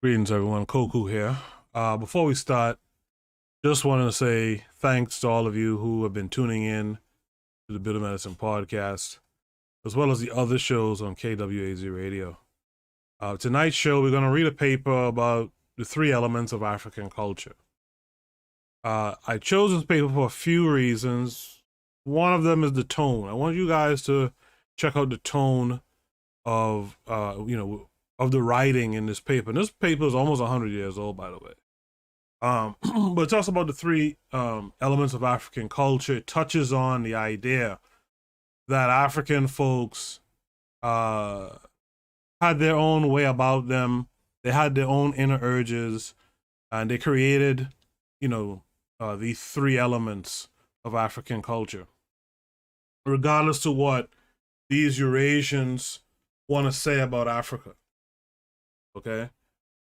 Greetings, everyone. Koku here. Before we start, just wanted to say thanks to all of you who have been tuning in to the Bitter Medicine podcast, as well as the other shows on KWAZ Radio. Tonight's show, we're going to read a paper about the three elements of African culture. I chose this paper for a few reasons. One of them is the tone. I want you guys to check out the tone of, of the writing in this paper. And this paper is almost 100 years old, by the way. But it talks about the three elements of African culture. It touches on the idea that African folks had their own way about them. They had their own inner urges, and they created, these three elements of African culture. Regardless to what these Eurasians want to say about Africa. Okay,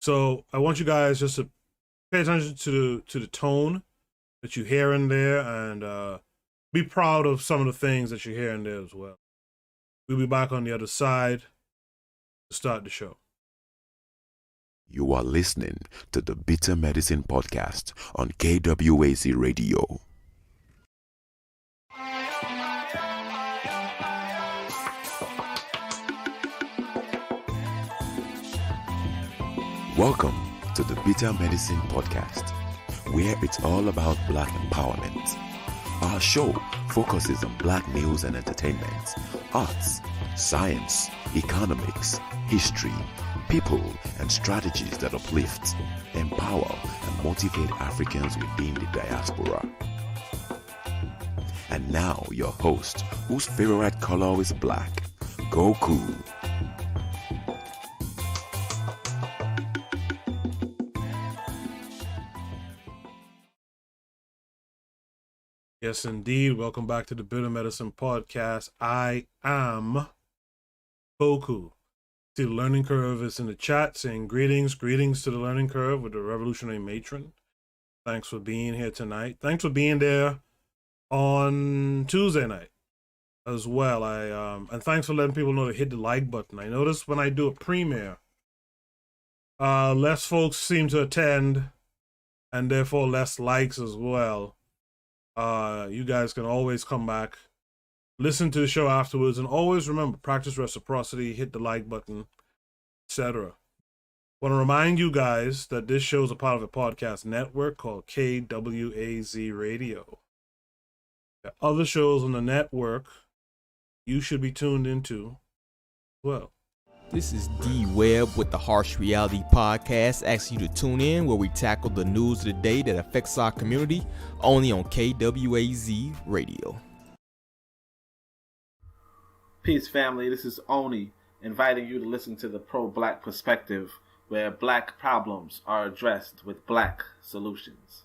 so I want you guys just to pay attention to the tone that you hear in there, and be proud of some of the things that you hear in there as well. We'll be back on the other side to start the show. You are listening to the Bitter Medicine podcast on KWAZ Radio. Welcome to the Bitter Medicine podcast, where it's all about Black empowerment. Our show focuses on Black news and entertainment, arts, science, economics, history, people, and strategies that uplift, empower, and motivate Africans within the diaspora. And now your host, whose favorite color is black, Goku. Yes, indeed. Welcome back to the Bitter Medicine podcast. I am Goku. See, the learning curve is in the chat saying greetings to the learning curve with the revolutionary matron. Thanks for being here tonight. Thanks for being there on Tuesday night as well. And thanks for letting people know to hit the like button. I notice when I do a premiere, less folks seem to attend, and therefore less likes as well. You guys can always come back, listen to the show afterwards, and always remember, practice reciprocity, hit the like button, etc. Want to remind you guys that this show is a part of a podcast network called KWAZ Radio. There are other shows on the network you should be tuned into as well. This is D Webb with the Harsh Reality Podcast, asking you to tune in where we tackle the news of the day that affects our community, only on KWAZ Radio. Peace, family. This is Oni, inviting you to listen to the pro-Black perspective, where Black problems are addressed with Black solutions.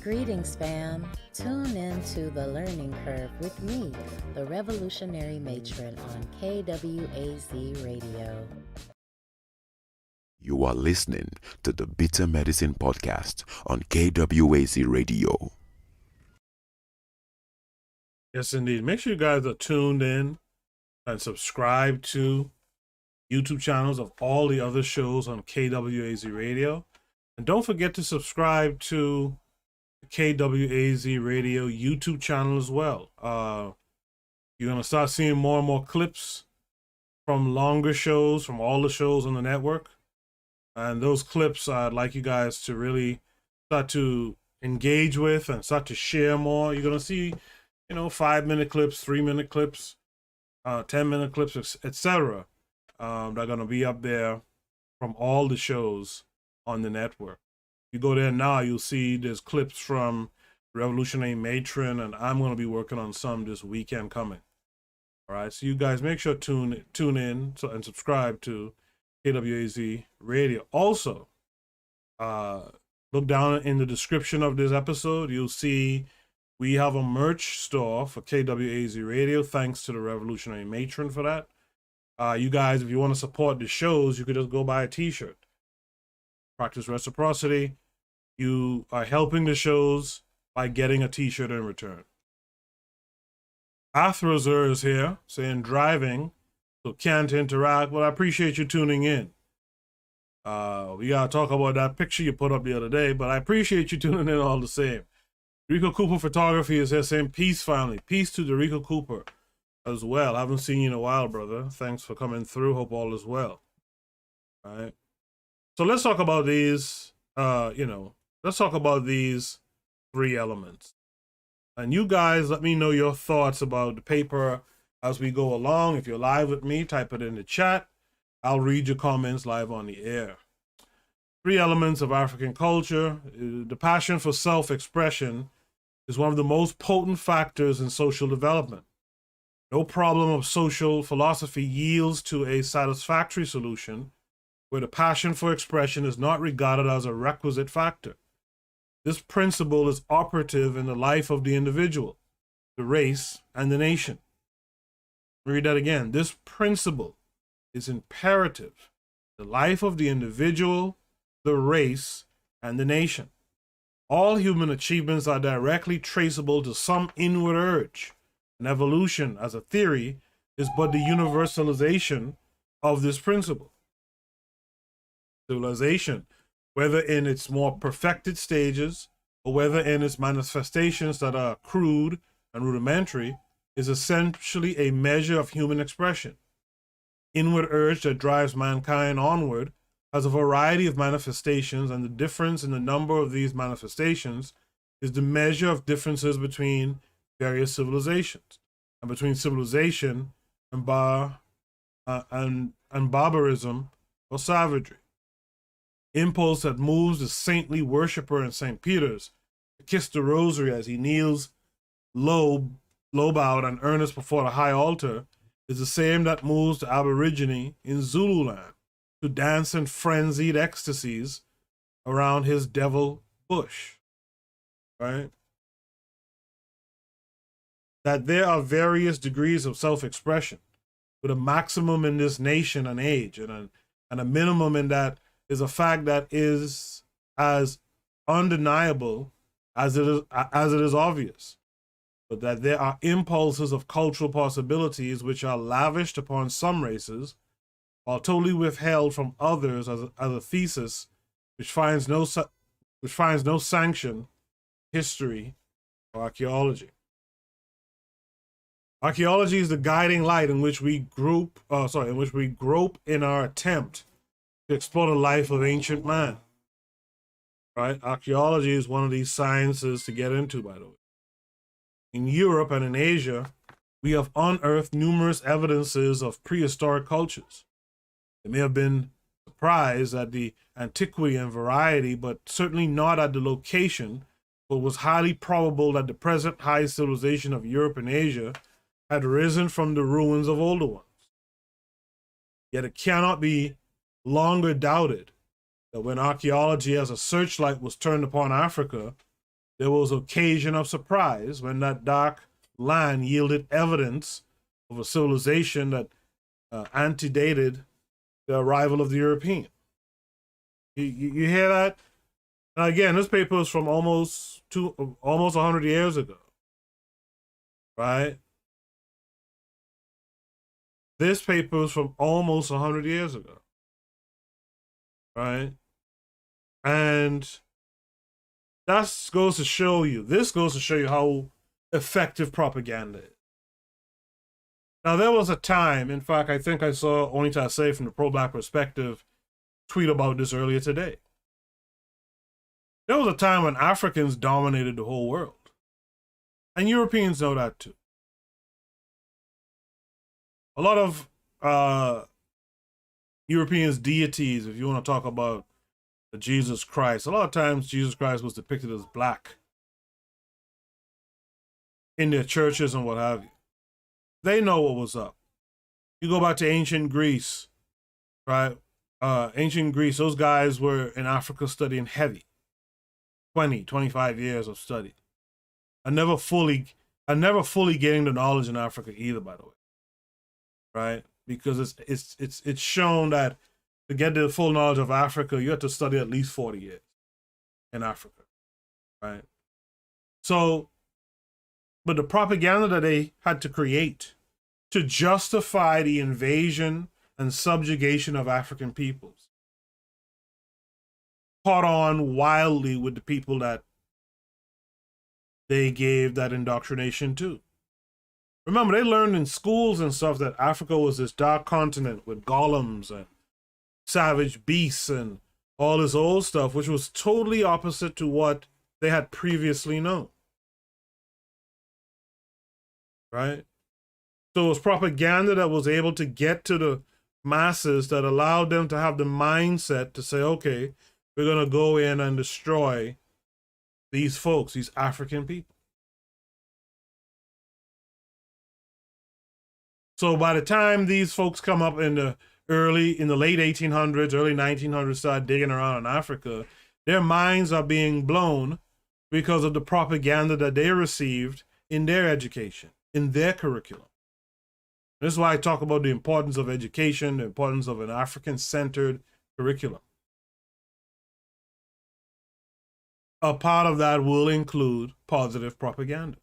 Greetings, fam. Tune in to The Learning Curve with me, the revolutionary matron on KWAZ Radio. You are listening to the Bitter Medicine podcast on KWAZ Radio. Yes, indeed. Make sure you guys are tuned in and subscribe to YouTube channels of all the other shows on KWAZ Radio. And don't forget to subscribe to KWAZ Radio YouTube channel as well. You're going to start seeing more and more clips from longer shows, from all the shows on the network. And those clips, I'd like you guys to really start to engage with and start to share more. You're going to see, 5-minute clips, 3-minute clips, 10-minute clips, etc. They're going to be up there from all the shows on the network. You go there now, you'll see there's clips from Revolutionary Matron, and I'm going to be working on some this weekend coming. All right, so you guys make sure to tune in and subscribe to KWAZ Radio. Also, look down in the description of this episode. You'll see we have a merch store for KWAZ Radio. Thanks to the Revolutionary Matron for that. You guys, if you want to support the shows, you could just go buy a t-shirt. Practice reciprocity. You are helping the shows by getting a t-shirt in return. Athrozer is here saying driving, so can't interact. Well, I appreciate you tuning in. We gotta talk about that picture you put up the other day, but I appreciate you tuning in all the same. Rico Cooper Photography is here saying peace, family. Peace to the Rico Cooper as well. I haven't seen you in a while, brother. Thanks for coming through. Hope all is well. All right. So let's talk about these, let's talk about these 3 elements. And you guys, let me know your thoughts about the paper as we go along. If you're live with me, type it in the chat. I'll read your comments live on the air. 3 elements of African culture. The passion for self-expression is one of the most potent factors in social development. No problem of social philosophy yields to a satisfactory solution where the passion for expression is not regarded as a requisite factor. This principle is operative in the life of the individual, the race, and the nation. Read that again. This principle is imperative in the life of the individual, the race, and the nation. All human achievements are directly traceable to some inward urge. And evolution, as a theory, is but the universalization of this principle. Civilization, whether in its more perfected stages or whether in its manifestations that are crude and rudimentary, is essentially a measure of human expression. Inward urge that drives mankind onward has a variety of manifestations, and the difference in the number of these manifestations is the measure of differences between various civilizations and between civilization and barbarism or savagery. Impulse that moves the saintly worshiper in St. Peter's to kiss the rosary as he kneels low-bowed and earnest before the high altar is the same that moves the aborigine in Zululand to dance in frenzied ecstasies around his devil bush, right? That there are various degrees of self-expression, with a maximum in this nation and age, and a minimum in that is a fact that is as undeniable as it is obvious, but that there are impulses of cultural possibilities which are lavished upon some races, while totally withheld from others as a thesis which finds no sanction, history, or archaeology. Archaeology is the guiding light in which we grope in our attempt to explore the life of ancient man. Right? Archaeology is one of these sciences to get into, by the way. In Europe and in Asia, we have unearthed numerous evidences of prehistoric cultures. They may have been surprised at the antiquity and variety, but certainly not at the location, but was highly probable that the present high civilization of Europe and Asia had risen from the ruins of older ones. Yet it cannot be longer doubted that when archaeology as a searchlight was turned upon Africa, there was occasion of surprise when that dark land yielded evidence of a civilization that antedated the arrival of the European. You hear that? Now again, this paper is from almost 100 years ago, right? This paper is from almost 100 years ago, right? And this goes to show you how effective propaganda is. Now, there was a time, in fact, I think I saw Onita say from the pro-black perspective tweet about this earlier today. There was a time when Africans dominated the whole world. And Europeans know that too. A lot of Europeans' deities, if you want to talk about Jesus Christ, a lot of times Jesus Christ was depicted as black in their churches and what have you. They know what was up. You go back to ancient Greece, right? Ancient Greece, those guys were in Africa studying heavy. 25 years of study. And never fully getting the knowledge in Africa either, by the way. Right? Because it's shown that to get the full knowledge of Africa, you have to study at least 40 years in Africa. Right? So, but the propaganda that they had to create to justify the invasion and subjugation of African peoples caught on wildly with the people that they gave that indoctrination to. Remember, they learned in schools and stuff that Africa was this dark continent with golems and savage beasts and all this old stuff, which was totally opposite to what they had previously known. Right? So it was propaganda that was able to get to the masses that allowed them to have the mindset to say, okay, we're going to go in and destroy these folks, these African people. So by the time these folks come up in the late 1800s, early 1900s, start digging around in Africa, their minds are being blown because of the propaganda that they received in their education, in their curriculum. This is why I talk about the importance of education, the importance of an African-centered curriculum. A part of that will include positive propaganda.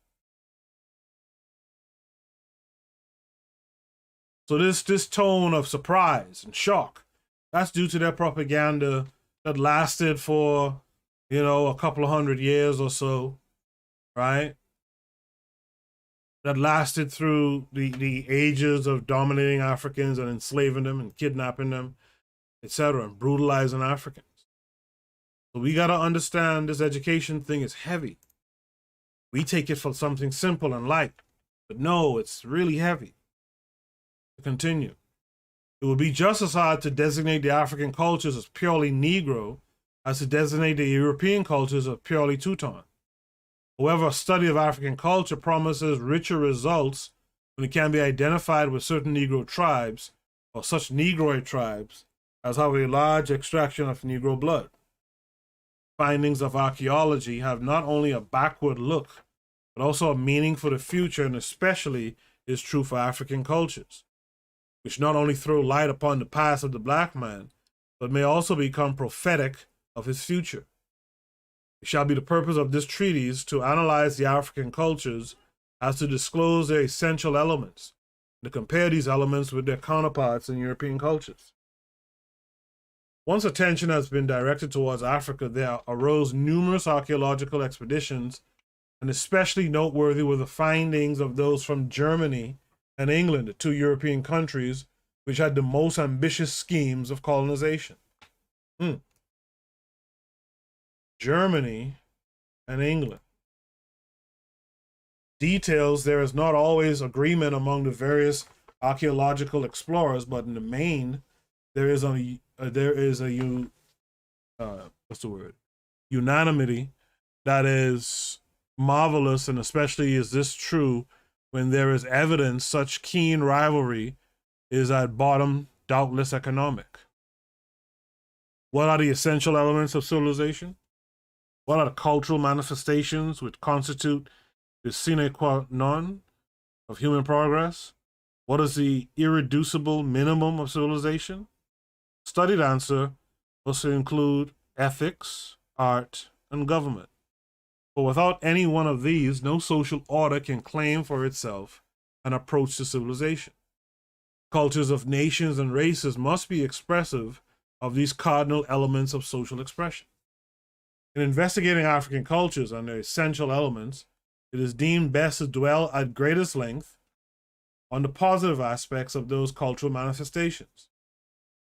So this tone of surprise and shock, that's due to their propaganda that lasted for, a couple of 100 years or so, right? That lasted through the ages of dominating Africans and enslaving them and kidnapping them, etc., and brutalizing Africans. So we got to understand this education thing is heavy. We take it for something simple and light, but no, it's really heavy. To continue, it would be just as hard to designate the African cultures as purely Negro as to designate the European cultures as purely Teuton. However, a study of African culture promises richer results when it can be identified with certain Negro tribes or such Negroid tribes as have a large extraction of Negro blood. Findings of archaeology have not only a backward look, but also a meaning for the future, and especially is true for African cultures, which not only throw light upon the past of the black man, but may also become prophetic of his future. It shall be the purpose of this treatise to analyze the African cultures as to disclose their essential elements, and to compare these elements with their counterparts in European cultures. Once attention has been directed towards Africa, there arose numerous archaeological expeditions, and especially noteworthy were the findings of those from Germany and England, the two European countries which had the most ambitious schemes of colonization. Germany and England. Details, there is not always agreement among the various archaeological explorers, but in the main, there is unanimity that is marvelous, and especially is this true when there is evidence such keen rivalry is at bottom doubtless economic. What are the essential elements of civilization? What are the cultural manifestations which constitute the sine qua non of human progress? What is the irreducible minimum of civilization? Studied answer must include ethics, art, and government. For without any one of these, no social order can claim for itself an approach to civilization. Cultures of nations and races must be expressive of these cardinal elements of social expression. In investigating African cultures and their essential elements, it is deemed best to dwell at greatest length on the positive aspects of those cultural manifestations.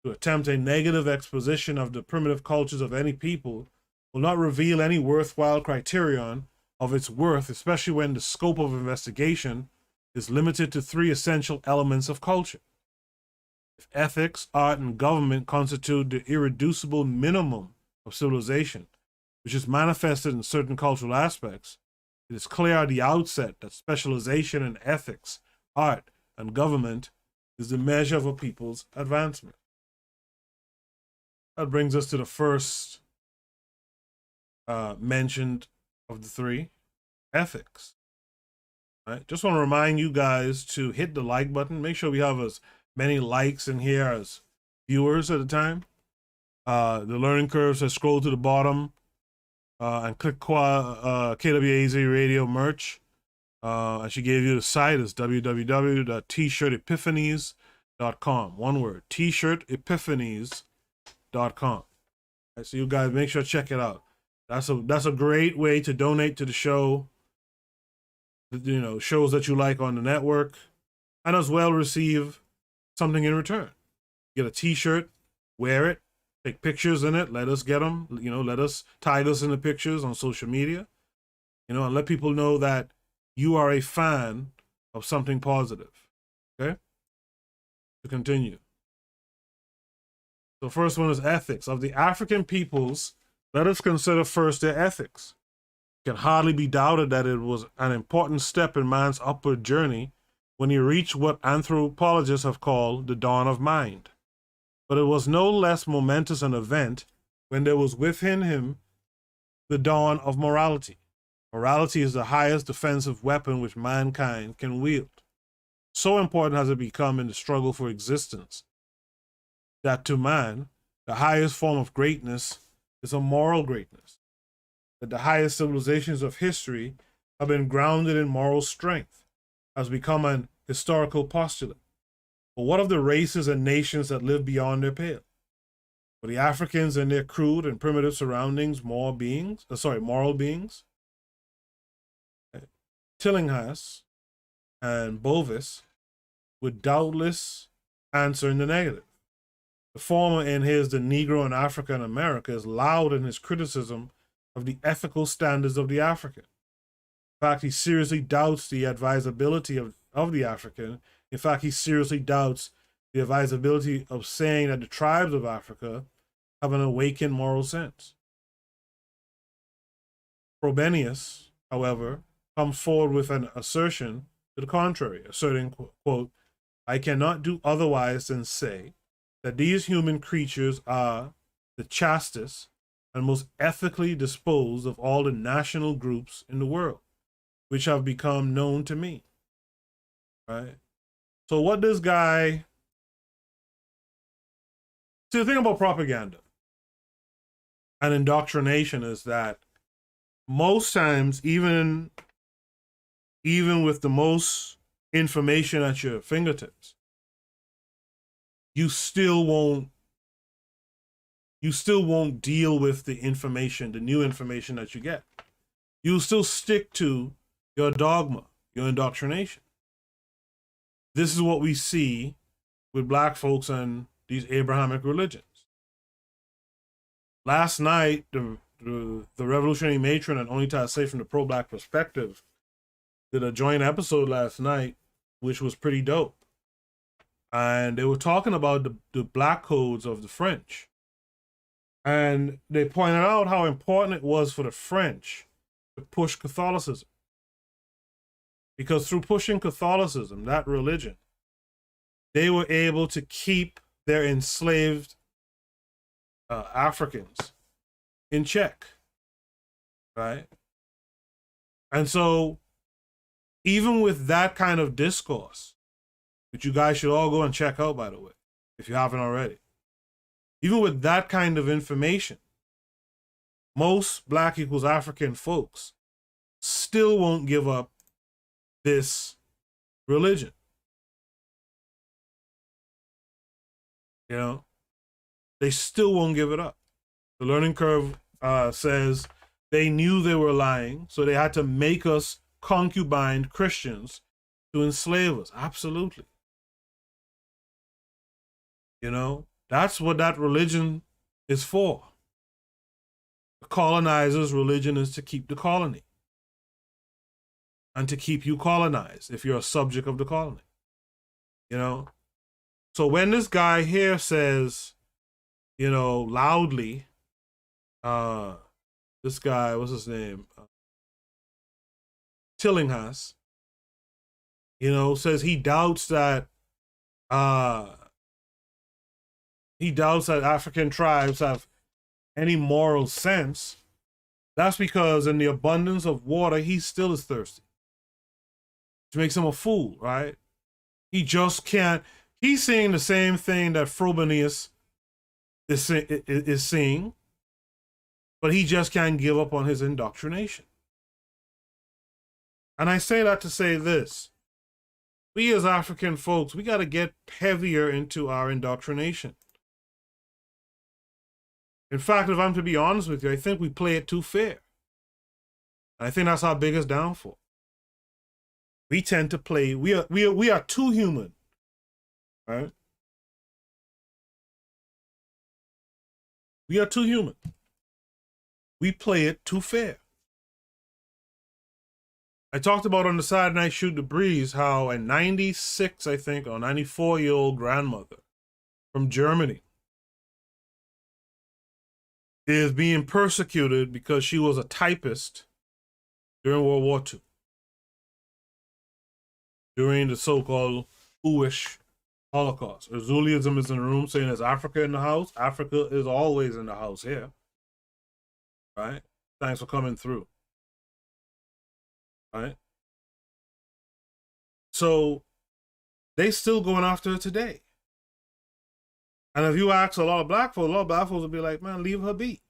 To attempt a negative exposition of the primitive cultures of any people will not reveal any worthwhile criterion of its worth, especially when the scope of investigation is limited to three essential elements of culture. If ethics, art, and government constitute the irreducible minimum of civilization, which is manifested in certain cultural aspects, it is clear at the outset that specialization in ethics, art, and government is the measure of a people's advancement. That brings us to the first mentioned of the three, ethics. Right? Just want to remind you guys to hit the like button. Make sure we have as many likes in here as viewers at a time. The learning curve says scroll to the bottom and click KWAZ radio merch. And she gave you the site is www.tshirtepiphanies.com. One word, tshirtepiphanies.com. Right, so you guys make sure to check it out. That's a great way to donate to the show. You know, shows that you like on the network, and as well receive something in return. Get a T-shirt, wear it, take pictures in it. Let us get them. You know, let us tag us in the pictures on social media. You know, and let people know that you are a fan of something positive. Okay. To continue. The first one is ethics. Of the African peoples, let us consider first their ethics. It can hardly be doubted that it was an important step in man's upward journey when he reached what anthropologists have called the dawn of mind. But it was no less momentous an event when there was within him the dawn of morality. Morality is the highest defensive weapon which mankind can wield. So important has it become in the struggle for existence that to man, the highest form of greatness is a moral greatness. That the highest civilizations of history have been grounded in moral strength, has become an historical postulate. But what of the races and nations that live beyond their pale? For the Africans and their crude and primitive surroundings, moral beings. Tillinghast and Bovis would doubtless answer in the negative. The former in his The Negro in Africa and America is loud in his criticism of the ethical standards of the African. In fact, he seriously doubts the advisability of the African. In fact, he seriously doubts the advisability of saying that the tribes of Africa have an awakened moral sense. Frobenius, however, comes forward with an assertion to the contrary, asserting, quote, I cannot do otherwise than say that these human creatures are the chastest and most ethically disposed of all the national groups in the world, which have become known to me. Right? So what this guy... See, the thing about propaganda and indoctrination is that most times, even with the most information at your fingertips, you still won't deal with the information, the new information that you get. You'll still stick to your dogma, your indoctrination. This is what we see with black folks and these Abrahamic religions. Last night, the revolutionary matron and Onita Say from the pro-black perspective did a joint episode last night, which was pretty dope. And they were talking about the black codes of the French. And they pointed out how important it was for the French to push Catholicism. Because through pushing Catholicism, that religion, they were able to keep their enslaved Africans in check. Right? And so, even with that kind of discourse, which you guys should all go and check out, by the way, if you haven't already. Even with that kind of information, most Black equals African folks still won't give up this religion. You know, they still won't give it up. The learning curve says they knew they were lying, so they had to make us concubine Christians to enslave us. Absolutely. You know, that's what that religion is for. The colonizer's religion is to keep the colony and to keep you colonized if you're a subject of the colony. You know? So when this guy here says, you know, loudly, this guy, what's his name? Tillinghast, you know, says he doubts that African tribes have any moral sense. That's because in the abundance of water, he still is thirsty. Which makes him a fool, right? He just can't. He's seeing the same thing that Frobenius is seeing, but he just can't give up on his indoctrination. And I say that to say this. We as African folks, we got to get heavier into our indoctrination. In fact, if I'm to be honest with you, I think we play it too fair. And I think that's our biggest downfall. We tend to play, we are too human, right? We are too human. We play it too fair. I talked about on the Saturday Night Shoot the Breeze how a 96, I think, or 94-year-old grandmother from Germany is being persecuted because she was a typist during World War II, during the so-called Jewish Holocaust. Azulism is in the room saying, is Africa in the house? Africa is always in the house here. Right? Thanks for coming through. Right? So they still going after her today. And if you ask a lot of black folks will be like, man, leave her be.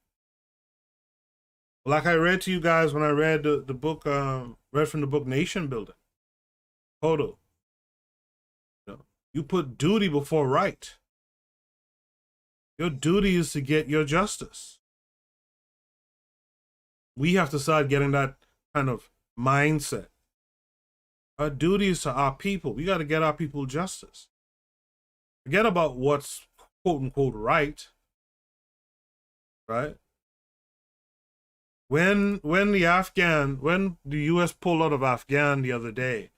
Like I read to you guys when I read the book, read from the book Nation Building. Photo. You put duty before right. Your duty is to get your justice. We have to start getting that kind of mindset. Our duty is to our people. We got to get our people justice. Forget about what's quote unquote right. Right? When the US pulled out of Afghan the other day,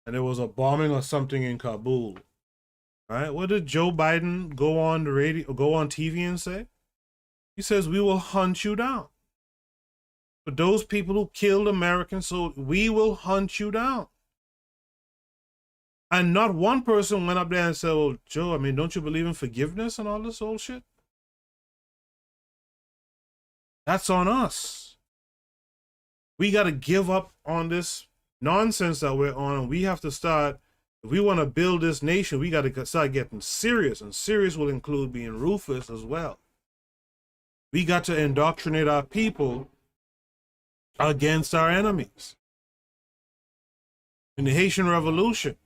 and there was a bombing or something in Kabul, right? What did Joe Biden go on the radio, or go on TV and say? He says, we will hunt you down. For those people who killed Americans, so we will hunt you down. And not one person went up there and said, well, Joe, I mean, don't you believe in forgiveness and all this old shit? That's on us. We got to give up on this nonsense that we're on, and we have to start, if we want to build this nation, we got to start getting serious, and serious will include being ruthless as well. We got to indoctrinate our people against our enemies. In the Haitian Revolution,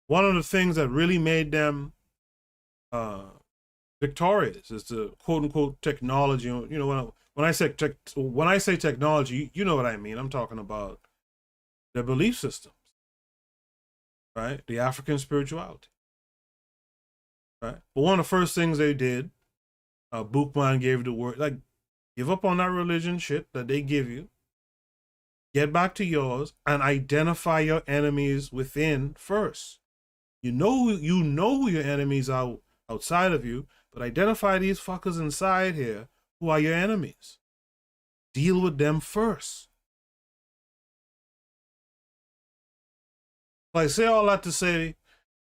one of the things that really made them victorious is the quote-unquote technology. You know, when I say technology, you know what I mean. I'm talking about their belief systems, right? The African spirituality, right? But one of the first things they did, Bookman gave the word, like, give up on that religion shit that they give you. Get back to yours and identify your enemies within first. You know who your enemies are outside of you, but identify these fuckers inside here who are your enemies. Deal with them first. I say all that to say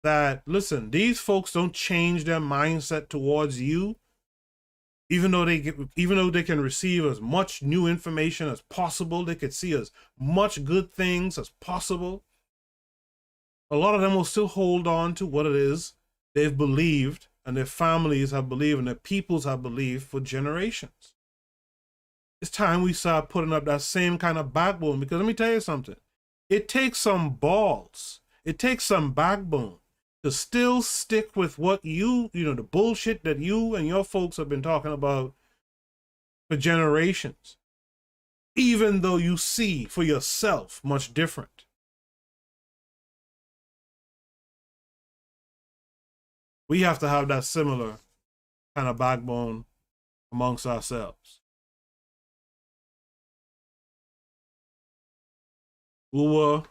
that, listen, these folks don't change their mindset towards you, even though they can receive as much new information as possible, they could see as much good things as possible. A lot of them will still hold on to what it is they've believed, and their families have believed, and their peoples have believed for generations. It's time we start putting up that same kind of backbone, because let me tell you something. It takes some balls. It takes some backbone to still stick with what the bullshit that you and your folks have been talking about for generations, even though you see for yourself much different. We have to have that similar kind of backbone amongst ourselves. Uwa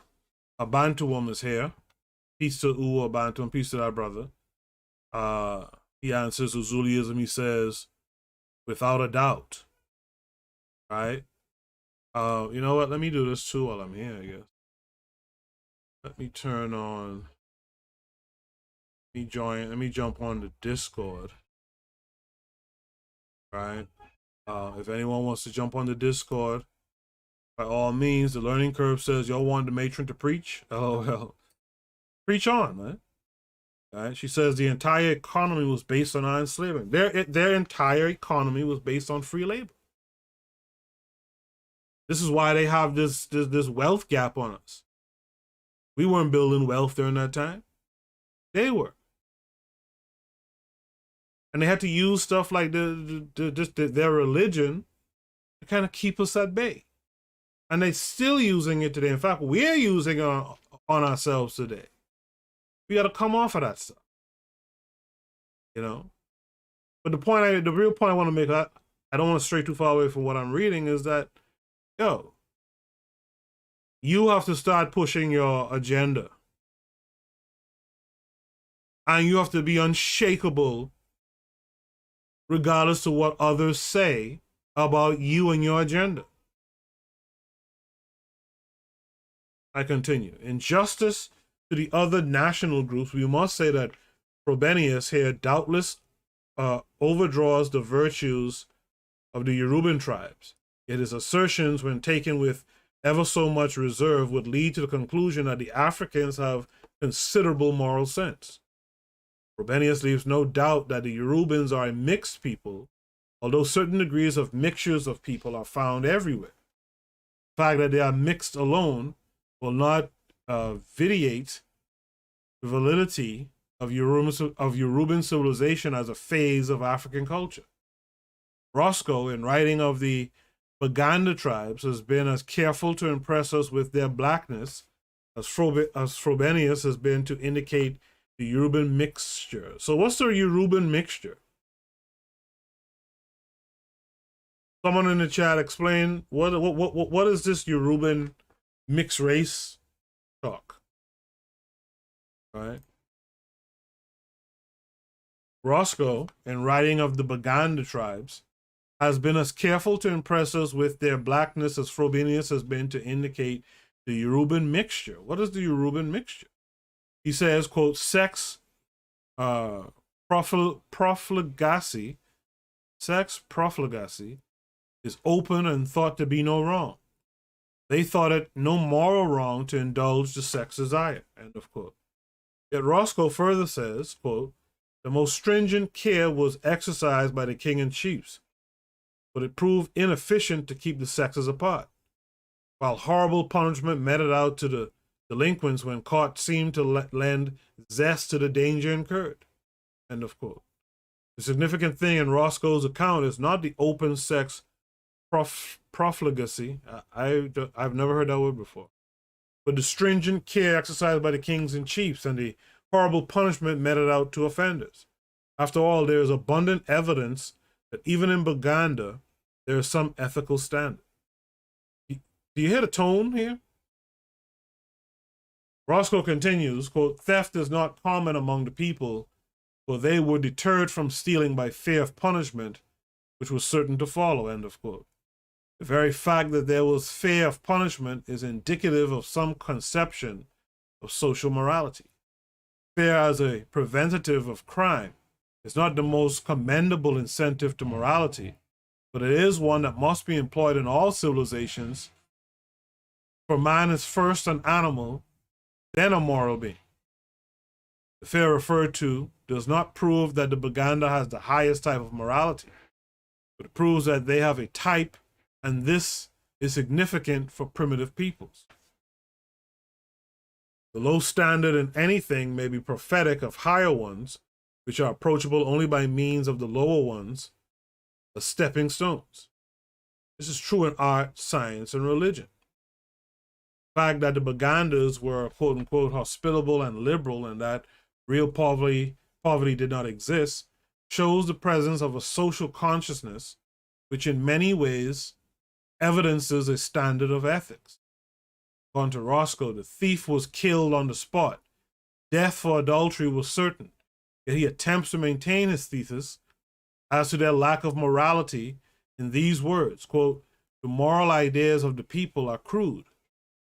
Abantuum is here. Peace to Uwa Abantuum. Peace to that brother. He answers Azulism. He says, without a doubt. Right? You know what? Let me do this too while I'm here, I guess. Let me turn on. Let me jump on the Discord. Right? If anyone wants to jump on the Discord, by all means. The learning curve says y'all wanted the matron to preach. Oh, well. Preach on, man. All right? She says the entire economy was based on our enslavement. Their entire economy was based on free labor. This is why they have this wealth gap on us. We weren't building wealth during that time. They were. And they had to use stuff like their religion to kind of keep us at bay. And they're still using it today. In fact, we're using it on ourselves today. We got to come off of that stuff. You know? But the real point I want to make, I don't want to stray too far away from what I'm reading, is that, you have to start pushing your agenda. And you have to be unshakable regardless of what others say about you and your agenda. I continue. In justice to the other national groups, we must say that Frobenius here doubtless overdraws the virtues of the Yoruban tribes. Yet his assertions, when taken with ever so much reserve, would lead to the conclusion that the Africans have considerable moral sense. Frobenius leaves no doubt that the Yorubans are a mixed people, although certain degrees of mixtures of people are found everywhere. The fact that they are mixed alone will not vitiate the validity of Yoruban civilization as a phase of African culture. Roscoe, in writing of the Baganda tribes, has been as careful to impress us with their blackness as Frobenius has been to indicate the Yoruban mixture. So what's the Yoruban mixture? Someone in the chat explain what is this Yoruban mixed race talk? All right. Roscoe, in writing of the Baganda tribes, has been as careful to impress us with their blackness as Frobenius has been to indicate the Yoruban mixture. What is the Yoruban mixture? He says, quote, sex profligacy is open and thought to be no wrong. They thought it no moral wrong to indulge the sex desire, end of quote. Yet Roscoe further says, quote, the most stringent care was exercised by the king and chiefs, but it proved inefficient to keep the sexes apart, while horrible punishment meted out to the delinquents when caught seemed to lend zest to the danger incurred, end of quote. The significant thing in Roscoe's account is not the open sex profligacy, I've never heard that word before, but the stringent care exercised by the kings and chiefs and the horrible punishment meted out to offenders. After all, there is abundant evidence that even in Baganda, there is some ethical standard. Do you hear the tone here? Roscoe continues, quote, theft is not common among the people, for they were deterred from stealing by fear of punishment, which was certain to follow, end of quote. The very fact that there was fear of punishment is indicative of some conception of social morality. Fear as a preventative of crime is not the most commendable incentive to morality, but it is one that must be employed in all civilizations, for man is first an animal, then a moral being. The fear referred to does not prove that the Baganda has the highest type of morality, but it proves that they have a type, and this is significant for primitive peoples. The low standard in anything may be prophetic of higher ones, which are approachable only by means of the lower ones, as stepping stones. This is true in art, science, and religion. The fact that the Bagandas were, quote unquote, hospitable and liberal and that real poverty did not exist shows the presence of a social consciousness which in many ways evidences a standard of ethics. According to Roscoe, the thief was killed on the spot. Death for adultery was certain, yet he attempts to maintain his thesis as to their lack of morality in these words, quote, the moral ideas of the people are crude.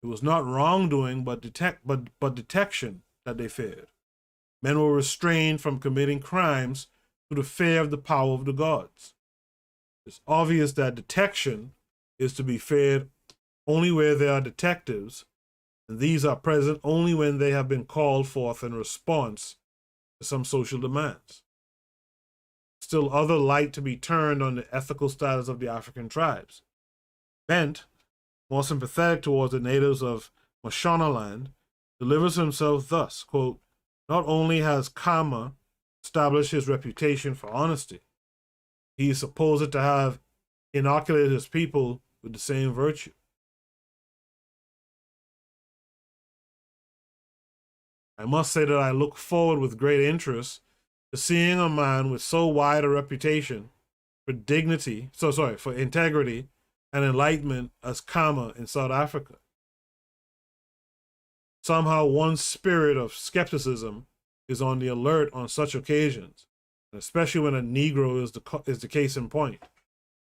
It was not wrongdoing but detection that they feared. Men were restrained from committing crimes through the fear of the power of the gods. It's obvious that detection is to be feared only where there are detectives, and these are present only when they have been called forth in response to some social demands. Still other light to be turned on the ethical status of the African tribes. Bent, more sympathetic towards the natives of Mashonaland, delivers himself thus, quote, not only has Kama establish his reputation for honesty. He is supposed to have inoculated his people with the same virtue. I must say that I look forward with great interest to seeing a man with so wide a reputation for for integrity and enlightenment as Khama in South Africa. Somehow one's spirit of skepticism is on the alert on such occasions, especially when a Negro is the case in point.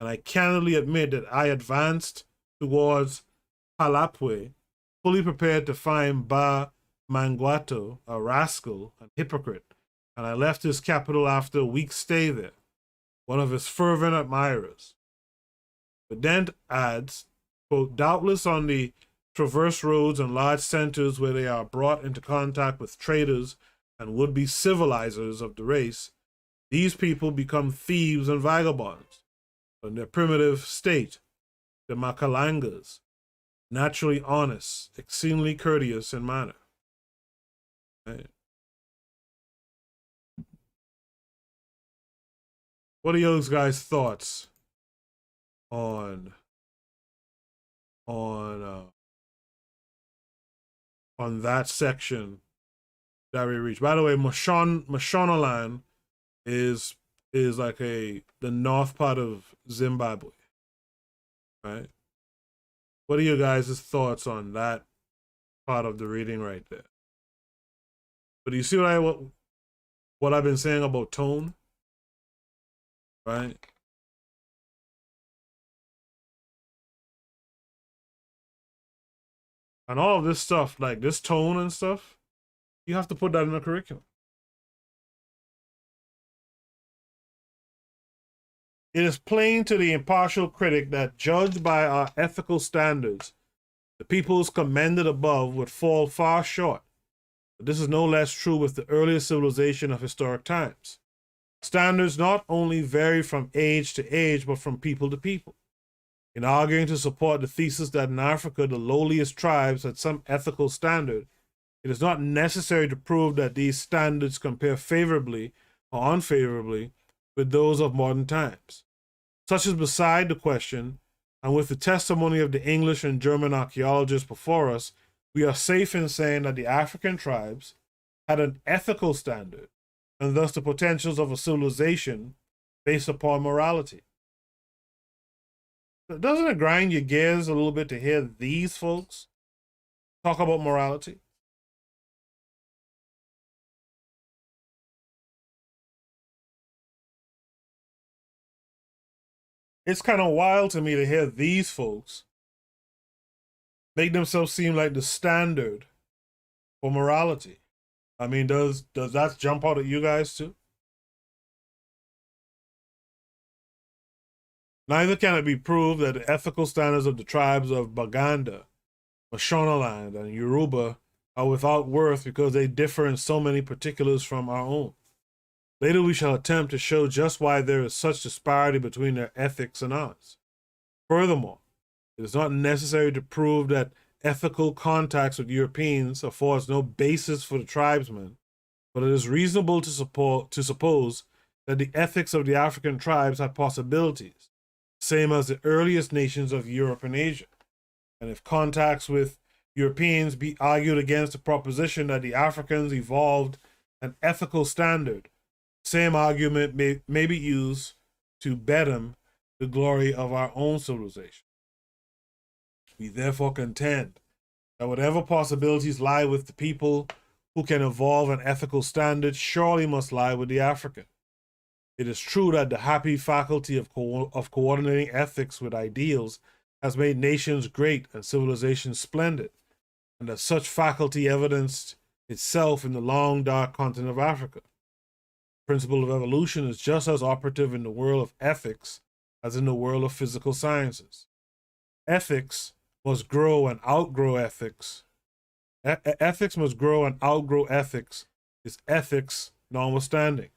And I candidly admit that I advanced towards Palapwe, fully prepared to find Ba Mangwato a rascal and hypocrite, and I left his capital after a week's stay there, one of his fervent admirers. But Dent adds, quote, doubtless on the traverse roads and large centers where they are brought into contact with traders and would-be civilizers of the race, these people become thieves and vagabonds. In their primitive state, the Makalangas, naturally honest, exceedingly courteous in manner. Right. What are you guys' thoughts on that section that we reached? By the way, Mashonaland is like the north part of Zimbabwe, right? What are you guys' thoughts on that part of the reading right there? But do you see what I've been saying about tone, right? And all of this stuff, like this tone and stuff, you have to put that in the curriculum. It is plain to the impartial critic that, judged by our ethical standards, the peoples commended above would fall far short. But this is no less true with the earlier civilization of historic times. Standards not only vary from age to age, but from people to people. In arguing to support the thesis that in Africa the lowliest tribes had some ethical standard, it is not necessary to prove that these standards compare favorably or unfavorably with those of modern times. Such is beside the question, and with the testimony of the English and German archaeologists before us, we are safe in saying that the African tribes had an ethical standard, and thus the potentials of a civilization based upon morality. Doesn't it grind your gears a little bit to hear these folks talk about morality? It's kind of wild to me to hear these folks make themselves seem like the standard for morality. I mean, does that jump out at you guys too? Neither can it be proved that the ethical standards of the tribes of Baganda, Mashonaland, and Yoruba are without worth because they differ in so many particulars from our own. Later we shall attempt to show just why there is such disparity between their ethics and ours. Furthermore, it is not necessary to prove that ethical contacts with Europeans affords no basis for the tribesmen, but it is reasonable to suppose that the ethics of the African tribes have possibilities, same as the earliest nations of Europe and Asia. And if contacts with Europeans be argued against the proposition that the Africans evolved an ethical standard, same argument may be used to better the glory of our own civilization. We therefore contend that whatever possibilities lie with the people who can evolve an ethical standard surely must lie with the African. It is true that the happy faculty of coordinating ethics with ideals has made nations great and civilizations splendid, and that such faculty evidenced itself in the long dark continent of Africa. The principle of evolution is just as operative in the world of ethics as in the world of physical sciences. Ethics must grow and outgrow ethics. Ethics must grow and outgrow ethics, is ethics notwithstanding.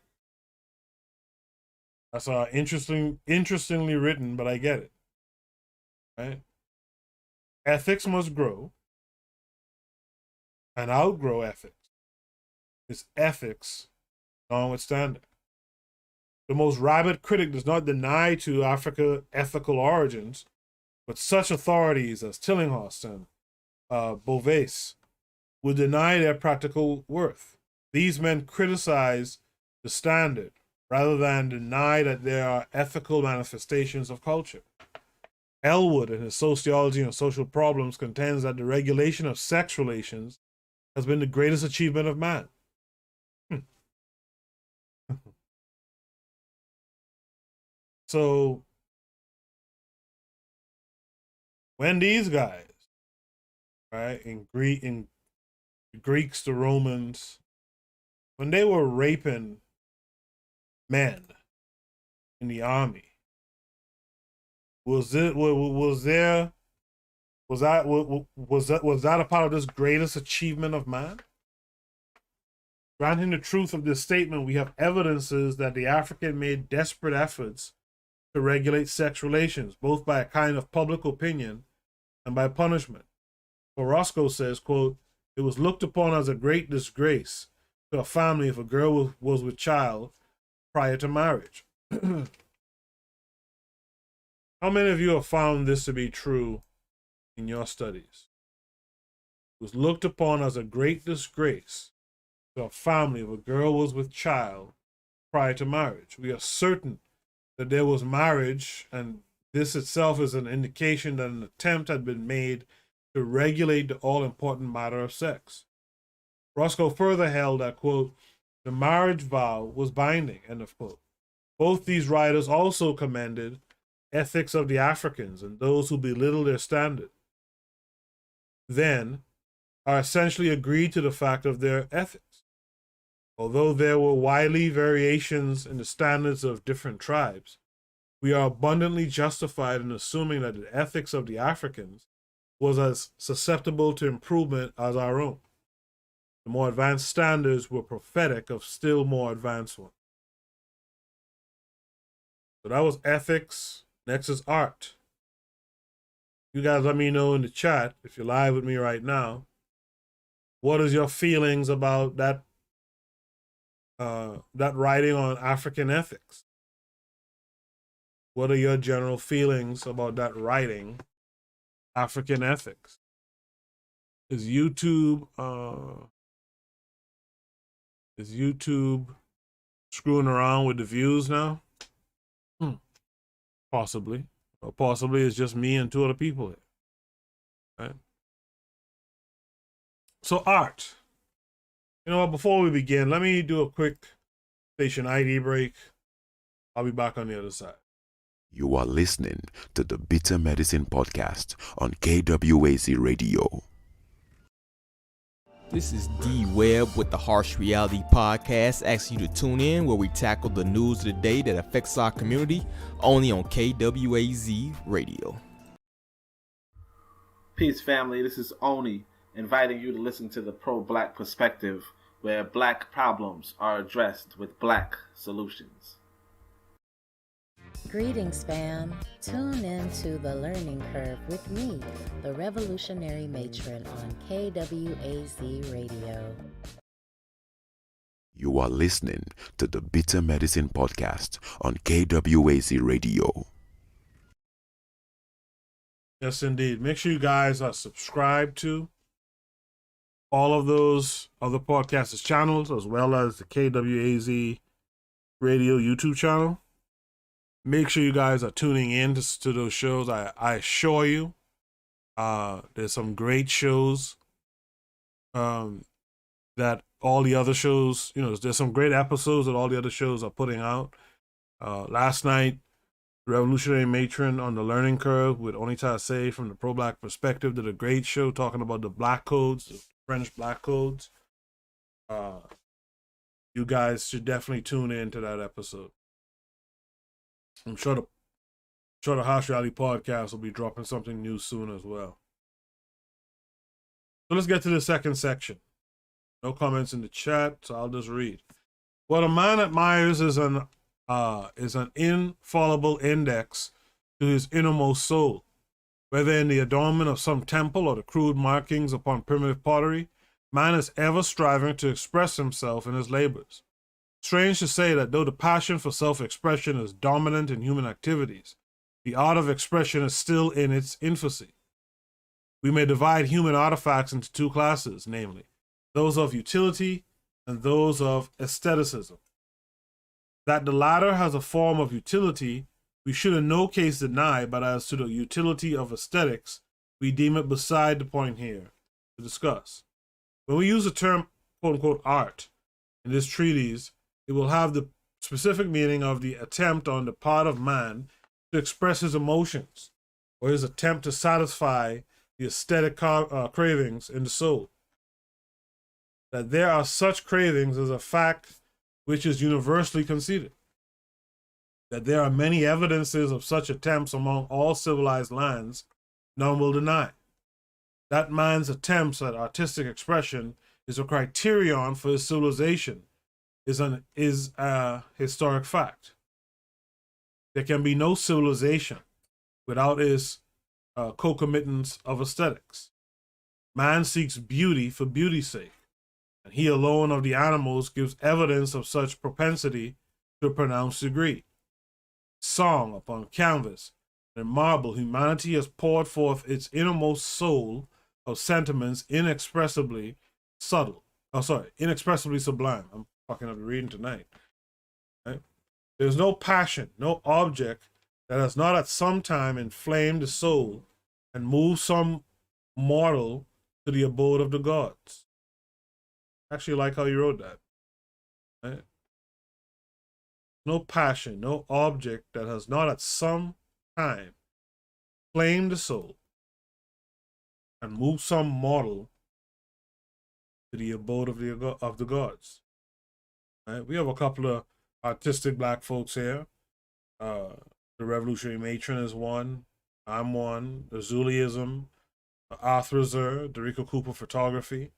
That's interestingly written, but I get it. Right? Ethics must grow and outgrow ethics. It's ethics notwithstanding. The most rabid critic does not deny to Africa ethical origins, but such authorities as Tillinghast and Beauvais would deny their practical worth. These men criticize the standard rather than deny that there are ethical manifestations of culture. Elwood, in his Sociology and Social Problems, contends that the regulation of sex relations has been the greatest achievement of man. So, when these guys, right, in Greeks, the Romans, when they were raping men in the army, was that a part of this greatest achievement of man? Granting the truth of this statement, we have evidences that the African made desperate efforts to regulate sex relations, both by a kind of public opinion and by punishment. For Roscoe says, quote, "It was looked upon as a great disgrace to a family if a girl was with child prior to marriage." How many of you have found this to be true in your studies? It was looked upon as a great disgrace to a family if a girl was with child prior to marriage. We are certain that there was marriage, and this itself is an indication that an attempt had been made to regulate the all-important matter of sex. Roscoe further held that, quote, "the marriage vow was binding," end of quote. Both these writers also commended ethics of the Africans, and those who belittle their standard then are essentially agreed to the fact of their ethics. Although there were widely variations in the standards of different tribes, we are abundantly justified in assuming that the ethics of the Africans was as susceptible to improvement as our own. The more advanced standards were prophetic of still more advanced ones. So that was ethics. Next is art. You guys let me know in the chat, if you're live with me right now, what is your feelings about that writing on African ethics? What are your general feelings about that writing, African ethics? Is YouTube screwing around with the views now? Possibly. Or possibly it's just me and two other people here. Right? So art. You know what, before we begin, let me do a quick station ID break. I'll be back on the other side. You are listening to the Bitter Medicine Podcast on KWAZ Radio. This is D Webb with the Harsh Reality Podcast, asking you to tune in where we tackle the news of the day that affects our community, only on KWAZ Radio. Peace, family. This is Oni, inviting you to listen to the pro-black perspective, where black problems are addressed with black solutions. Greetings, fam. Tune in to The Learning Curve with me, the revolutionary matron on KWAZ Radio. You are listening to the Bitter Medicine Podcast on KWAZ Radio. Yes, indeed. Make sure you guys are subscribed to all of those other podcasters' channels, as well as the KWAZ Radio YouTube channel. Make sure you guys are tuning in to those shows. I assure you, there's some great shows that all the other shows, there's some great episodes that all the other shows are putting out. Last night, Revolutionary Matron on the Learning Curve with Onita Say from the pro-black perspective did a great show talking about the black codes, the French black codes. You guys should definitely tune in to that episode. I'm sure the Harsh Reality Podcast will be dropping something new soon as well. So let's get to the second section. No comments in the chat, so I'll just read. What a man admires is an infallible index to his innermost soul. Whether in the adornment of some temple or the crude markings upon primitive pottery, man is ever striving to express himself in his labors. Strange to say that though the passion for self-expression is dominant in human activities, the art of expression is still in its infancy. We may divide human artifacts into two classes, namely, those of utility and those of aestheticism. That the latter has a form of utility, we should in no case deny, but as to the utility of aesthetics, we deem it beside the point here to discuss. When we use the term quote-unquote art in this treatise, it will have the specific meaning of the attempt on the part of man to express his emotions, or his attempt to satisfy the aesthetic cravings in the soul. That there are such cravings is a fact which is universally conceded. That there are many evidences of such attempts among all civilized lands, none will deny. That man's attempts at artistic expression is a criterion for his civilization, is a historic fact. There can be no civilization without his concomitants of aesthetics. Man seeks beauty for beauty's sake, and he alone of the animals gives evidence of such propensity to a pronounced degree. Song upon canvas and marble, humanity has poured forth its innermost soul of sentiments inexpressibly sublime. I'm fucking up the reading tonight. Right? There's no passion, no object that has not at some time inflamed the soul and moved some mortal to the abode of the gods. Actually, like how you wrote that. Right? No passion, no object that has not at some time inflamed the soul and moved some mortal to the abode of the gods. Right? We have a couple of artistic black folks here. The Revolutionary Matron is one. I'm one. The Zuliism, Arthur Zer, Derico Cooper Photography.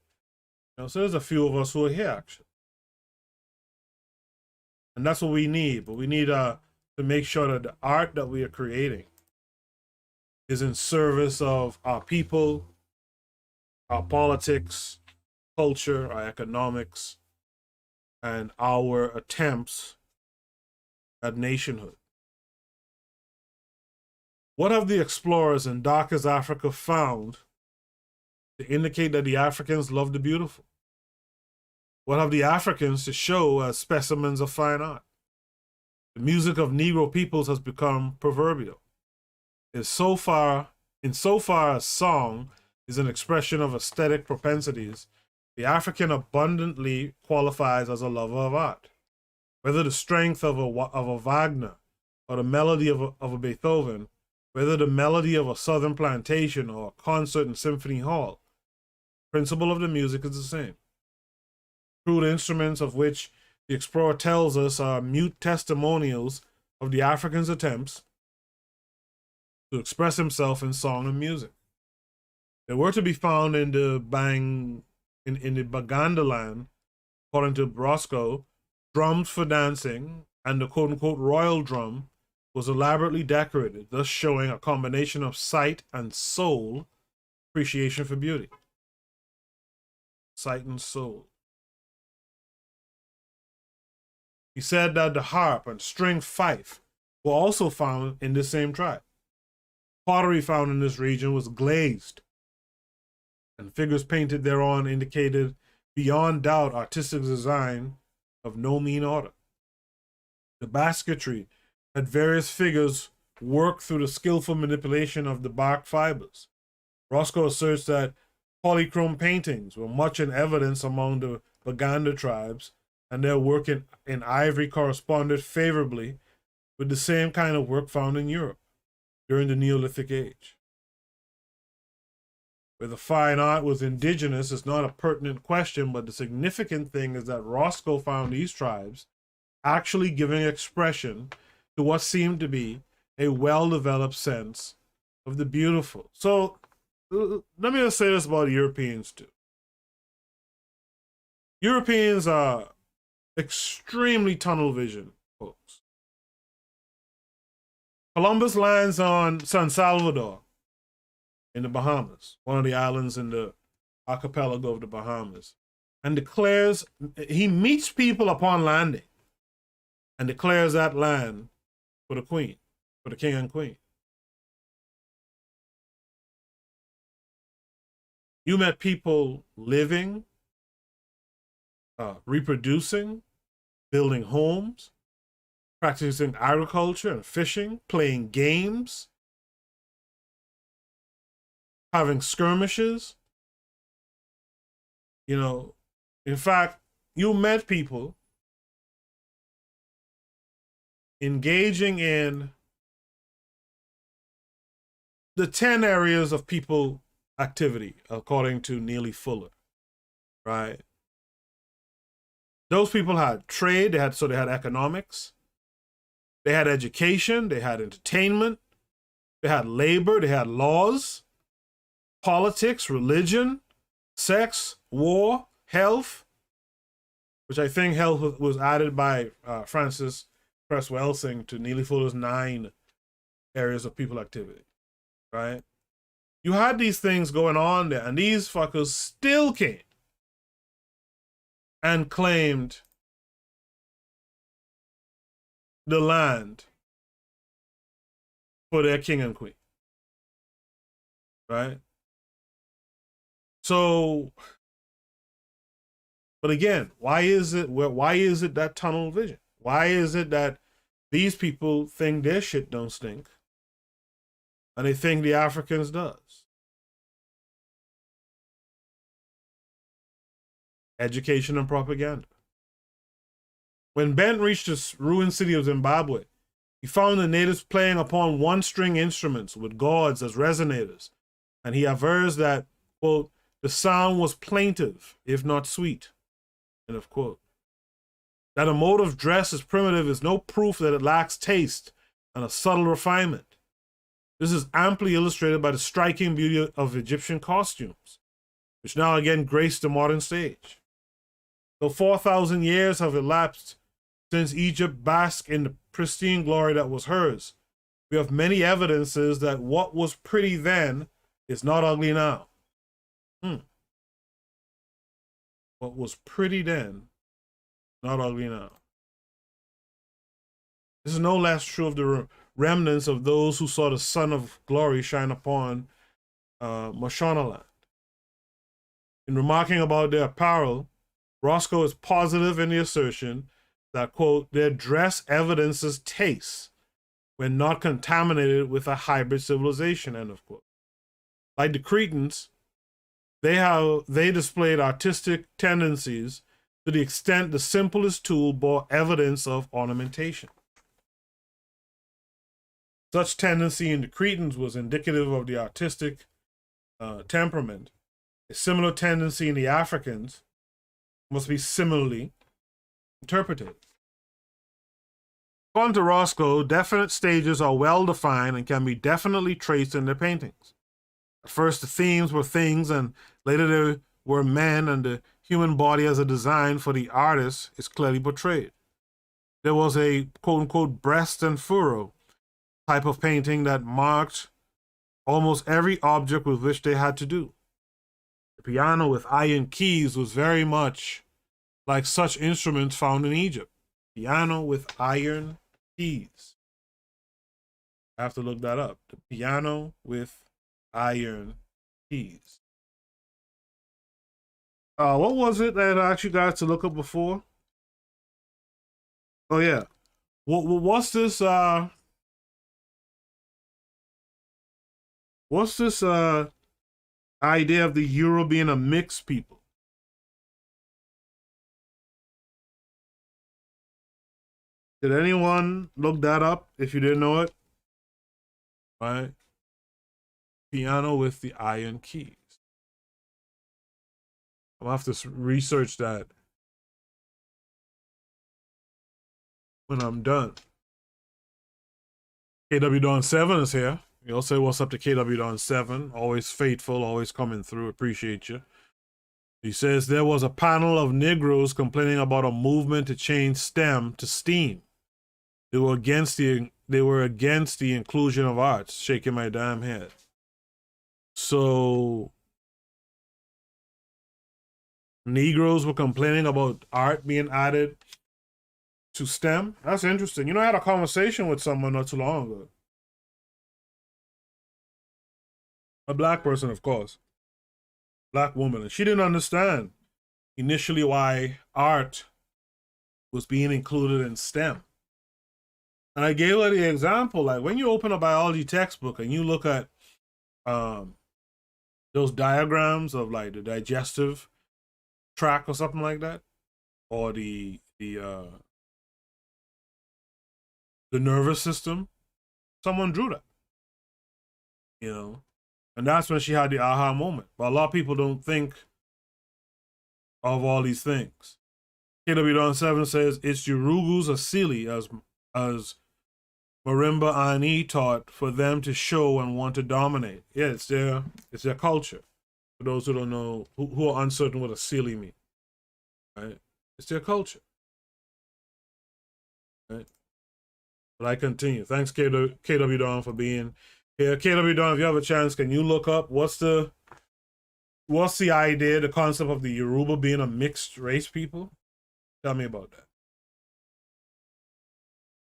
So there's a few of us who are here, actually. And that's what we need. But we need to make sure that the art that we are creating is in service of our people, our politics, culture, our economics, and our attempts at nationhood. What have the explorers in darkest Africa found to indicate that the Africans love the beautiful? What have the Africans to show as specimens of fine art? The music of Negro peoples has become proverbial. Insofar as song is an expression of aesthetic propensities, the African abundantly qualifies as a lover of art. Whether the strength of a Wagner or the melody of a Beethoven, whether the melody of a southern plantation or a concert in symphony hall, the principle of the music is the same. Crude instruments of which the explorer tells us are mute testimonials of the African's attempts to express himself in song and music. They were to be found in the Baganda land, according to Roscoe, drums for dancing, and the quote-unquote royal drum was elaborately decorated, thus showing a combination of sight and soul appreciation for beauty. Sight and soul. He said that the harp and string fife were also found in this same tribe. Pottery found in this region was glazed, and figures painted thereon indicated beyond doubt artistic design of no mean order. The basketry had various figures worked through the skillful manipulation of the bark fibers. Roscoe asserts that polychrome paintings were much in evidence among the Baganda tribes, and their work in ivory corresponded favorably with the same kind of work found in Europe during the Neolithic Age. Whether fine art was indigenous is not a pertinent question, but the significant thing is that Roscoe found these tribes actually giving expression to what seemed to be a well-developed sense of the beautiful. So let me just say this about Europeans too. Europeans are extremely tunnel vision folks. Columbus lands on San Salvador in the Bahamas, one of the islands in the archipelago of the Bahamas, and declares he meets people upon landing. and declares that land for the queen, for the king and queen. You met people living, reproducing, building homes, practicing agriculture and fishing, playing games, having skirmishes. You know, in fact, you met people engaging in the 10 areas of people activity, according to Neely Fuller, right? Those people had trade, they had economics, they had education, they had entertainment, they had labor, they had laws, politics, religion, sex, war, health, which I think health was added by Francis Cress Welsing to Neely Fuller's 9 areas of people activity, right? You had these things going on there, and these fuckers still came and claimed the land for their king and queen, right? So, but again, why is it that tunnel vision? Why is it that these people think their shit don't stink and they think the Africans does? Education and propaganda. When Bent reached the ruined city of Zimbabwe, he found the natives playing upon one-string instruments with gourds as resonators, and he avers that, quote, the sound was plaintive, if not sweet, end of quote. That a mode of dress is primitive is no proof that it lacks taste and a subtle refinement. This is amply illustrated by the striking beauty of Egyptian costumes, which now again grace the modern stage. Though 4,000 years have elapsed since Egypt basked in the pristine glory that was hers, we have many evidences that what was pretty then is not ugly now. What was pretty then, not ugly now. This is no less true of the remnants of those who saw the sun of glory shine upon Mashonaland. In remarking about their apparel, Roscoe is positive in the assertion that, quote, their dress evidences taste when not contaminated with a hybrid civilization, end of quote. Like the Cretans, they displayed artistic tendencies to the extent the simplest tool bore evidence of ornamentation. Such tendency in the Cretans was indicative of the artistic temperament. A similar tendency in the Africans must be similarly interpreted. According to Roscoe, definite stages are well defined and can be definitely traced in their paintings. At first, the themes were things, and later they were men, and the human body as a design for the artist is clearly portrayed. There was a quote-unquote breast and furrow type of painting that marked almost every object with which they had to do. The piano with iron keys was very much like such instruments found in Egypt. Piano with iron keys. I have to look that up. The piano with iron keys. What was it that I asked you guys to look up before? Oh yeah. What's this idea of the Euro being a mixed people? Did anyone look that up if you didn't know it? Right? Piano with the iron keys. I'll have to research that when I'm done. KW Dawn 7 is here. You'll say what's up to KW Dawn 7. Always faithful, always coming through. Appreciate you. He says there was a panel of Negroes complaining about a movement to change STEM to STEAM. They were against the inclusion of arts. Shaking my damn head. So Negroes were complaining about art being added to STEM. That's interesting. You know, I had a conversation with someone not too long ago. A black person, of course. Black woman. And she didn't understand initially why art was being included in STEM. And I gave her the example, like when you open a biology textbook and you look at those diagrams of like the digestive tract or something like that, or the nervous system, someone drew that, you know, and that's when she had the aha moment. But a lot of people don't think of all these things. KW7 says it's Yurugu's Asili as Marimba Ani taught for them to show and want to dominate. Yeah, it's their culture. For those who don't know, who are uncertain what Asili means, right? It's their culture, right? But I continue. Thanks, KW Don, for being here. KW Don, if you have a chance, can you look up what's the idea, the concept of the Yoruba being a mixed race people? Tell me about that.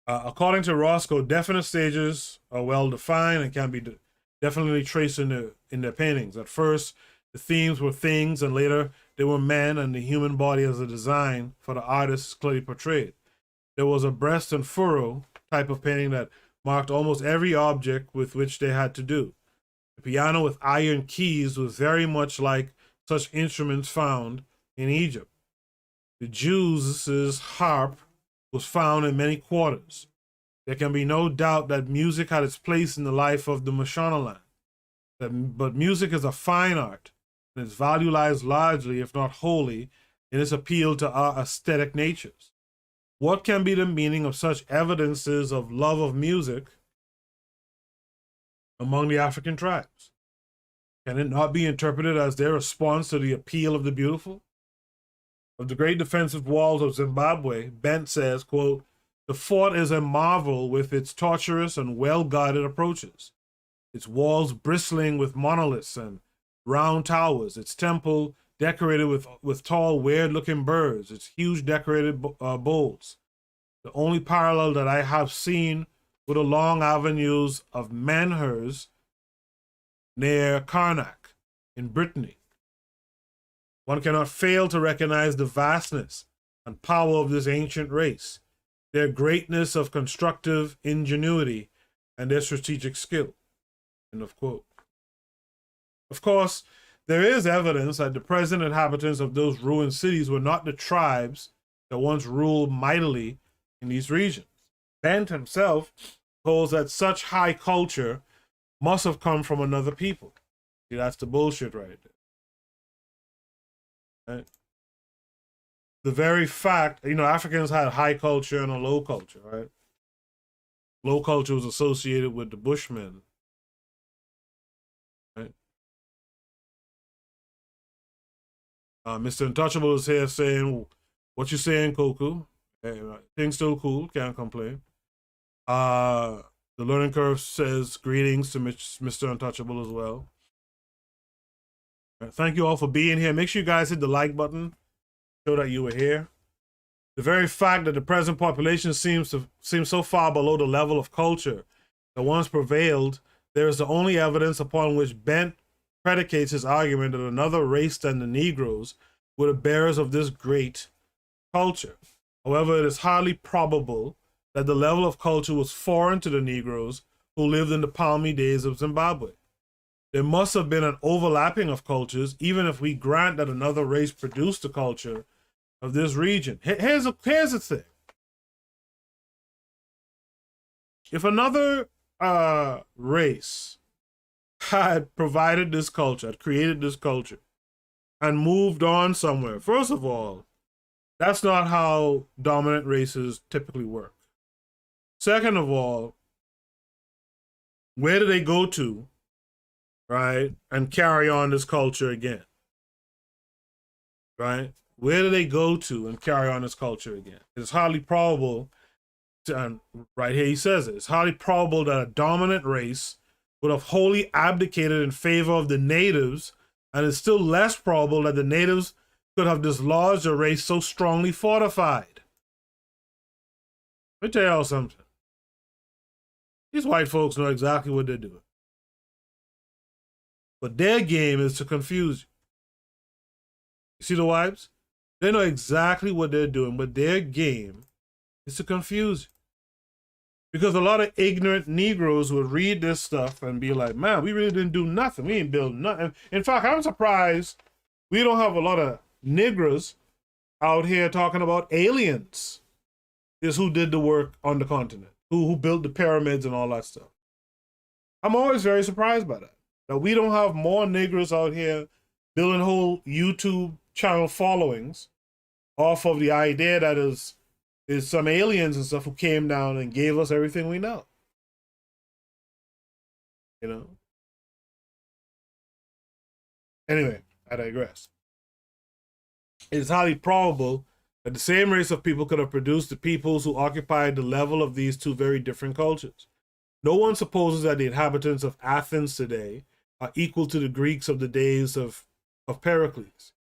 According to Roscoe, definite stages are well defined and can be definitely traced in their paintings. At first, the themes were things, and later they were men, and the human body as a design for the artist is clearly portrayed. There was a breast and furrow type of painting that marked almost every object with which they had to do. The piano with iron keys was very much like such instruments found in Egypt. The Jews' harp was found in many quarters. There can be no doubt that music had its place in the life of the Mashonaland. But music is a fine art, and its value lies largely, if not wholly, in its appeal to our aesthetic natures. What can be the meaning of such evidences of love of music among the African tribes? Can it not be interpreted as their response to the appeal of the beautiful? Of the great defensive walls of Zimbabwe, Bent says, quote, "The fort is a marvel with its tortuous and well-guarded approaches, its walls bristling with monoliths and round towers, its temple decorated with tall, weird-looking birds, its huge decorated bowls. The only parallel that I have seen with the long avenues of menhirs near Karnak in Brittany. One cannot fail to recognize the vastness and power of this ancient race, their greatness of constructive ingenuity, and their strategic skill." End of quote. Of course, there is evidence that the present inhabitants of those ruined cities were not the tribes that once ruled mightily in these regions. Bent himself holds that such high culture must have come from another people. See, that's the bullshit right there. Right? The very fact, Africans had high culture and a low culture, right? Low culture was associated with the Bushmen, right? Mr. Untouchable is here saying, "What you saying, Koku? Hey, things still cool, can't complain." The Learning Curve says greetings to Mr. Untouchable as well. Thank you all for being here. Make sure you guys hit the like button, show that you were here. The very fact that the present population seems so far below the level of culture that once prevailed, there is the only evidence upon which Bent predicates his argument that another race than the Negroes were the bearers of this great culture. However, it is highly probable that the level of culture was foreign to the Negroes who lived in the palmy days of Zimbabwe. There must have been an overlapping of cultures, even if we grant that another race produced the culture of this region. Here's the thing. If another race had provided this culture, had created this culture, and moved on somewhere, first of all, that's not how dominant races typically work. Second of all, where do they go to, right, and carry on this culture again? Right? Where do they go to and carry on this culture again? It's highly probable, and right here he says it, it's highly probable that a dominant race would have wholly abdicated in favor of the natives, and it's still less probable that the natives could have dislodged a race so strongly fortified. Let me tell y'all something. These white folks know exactly what they're doing. But their game is to confuse you. You see the whites? They know exactly what they're doing, but their game is to confuse you. Because a lot of ignorant Negroes would read this stuff and be like, man, we really didn't do nothing. We ain't build nothing. In fact, I'm surprised we don't have a lot of Negroes out here talking about aliens is who did the work on the continent, who built the pyramids and all that stuff. I'm always very surprised by that. That we don't have more Negroes out here building whole YouTube channel followings off of the idea that is some aliens and stuff who came down and gave us everything we know. You know? Anyway, I digress. It is highly probable that the same race of people could have produced the peoples who occupied the level of these two very different cultures. No one supposes that the inhabitants of Athens today are equal to the Greeks of the days of Pericles,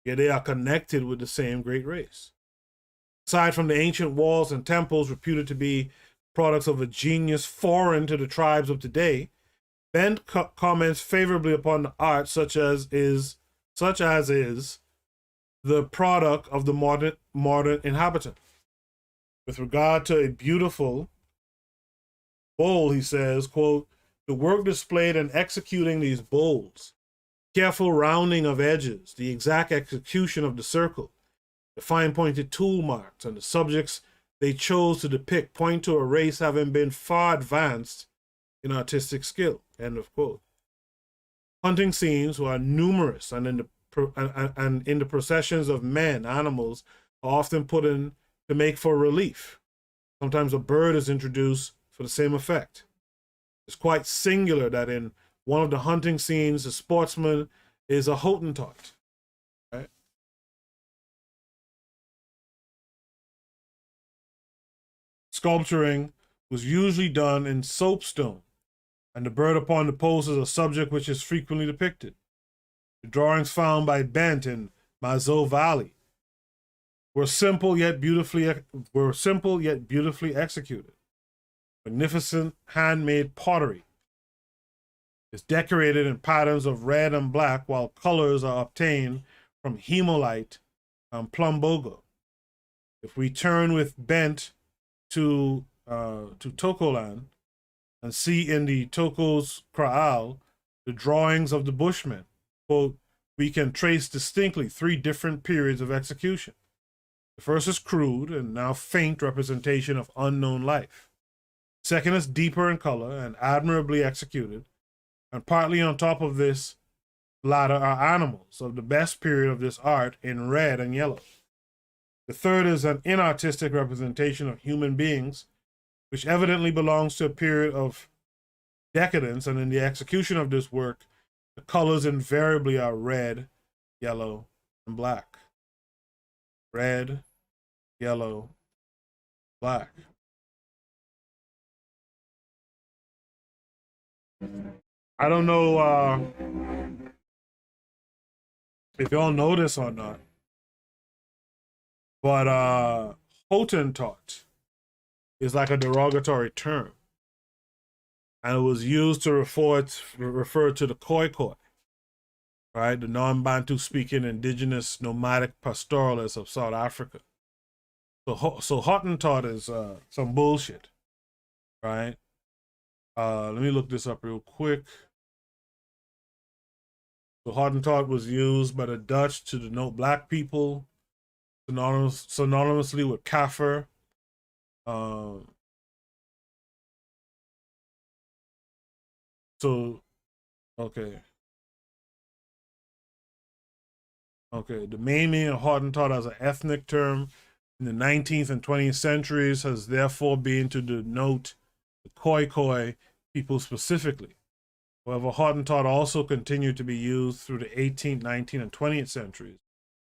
yet they are connected with the same great race. Aside from the ancient walls and temples reputed to be products of a genius foreign to the tribes of today, Bent comments favorably upon the art such as is the product of the modern inhabitant. With regard to a beautiful bowl, he says, quote, the work displayed in executing these bowls, careful rounding of edges, the exact execution of the circle, the fine-pointed tool marks, and the subjects they chose to depict point to a race having been far advanced in artistic skill, end of quote. Hunting scenes were numerous, and in the processions of men, animals are often put in to make for relief. Sometimes a bird is introduced for the same effect. It's quite singular that in one of the hunting scenes, the sportsman is a Hottentot. Right? Sculpturing was usually done in soapstone, and the bird upon the post is a subject which is frequently depicted. The drawings found by Bent in Mazo Valley were simple yet beautifully executed. Magnificent handmade pottery is decorated in patterns of red and black, while colors are obtained from hemolite and plumbogo. If we turn with Bent to Tokoland and see in the Toko's Kraal the drawings of the Bushmen, quote, we can trace distinctly three different periods of execution. The first is crude and now faint representation of unknown life. Second is deeper in color and admirably executed, and partly on top of this latter are animals of the best period of this art in red and yellow. The third is an inartistic representation of human beings, which evidently belongs to a period of decadence, and in the execution of this work, the colors invariably are red, yellow, and black. Red, yellow, black. I don't know if y'all know this or not, but Hottentot is like a derogatory term, and it was used to refer to the Khoikhoi, right, the non-Bantu speaking indigenous nomadic pastoralists of South Africa. So Hottentot is some bullshit, right? Let me look this up real quick. So Hottentot was used by the Dutch to denote black people, synonymously with Kaffir. Okay, the main meaning of Hottentot as an ethnic term in the 19th and 20th centuries has therefore been to denote the Khoikhoi people specifically. However, Hottentot also continued to be used through the 18th, 19th, and 20th centuries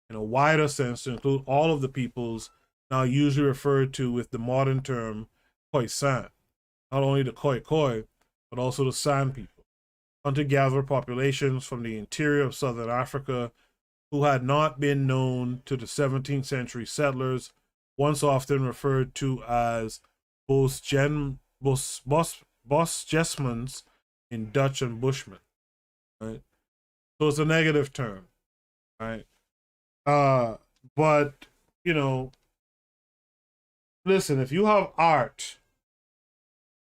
in a wider sense to include all of the peoples now usually referred to with the modern term Khoisan. Not only the Khoikhoi, but also the San people, hunter-gatherer populations from the interior of southern Africa who had not been known to the 17th century settlers, once often referred to as Bosjesmans in Dutch and Bushman, right? So it's a negative term, right? But you know, listen, if you have art,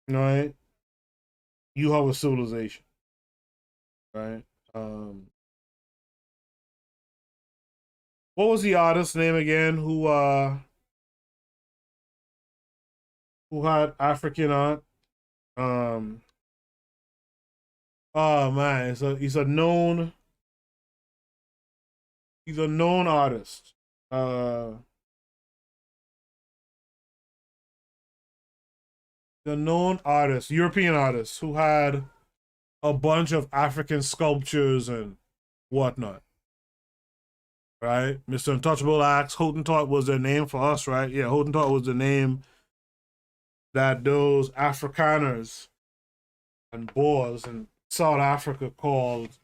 right, you have a civilization, right? What was the artist's name again who had African art? Oh man, he's a known artist. The known artist, European artist, who had a bunch of African sculptures and whatnot. Right? Mr. Untouchable asks, Hottentot was their name for us, right? Yeah, Hottentot was the name that those Afrikaners and Boers in South Africa called,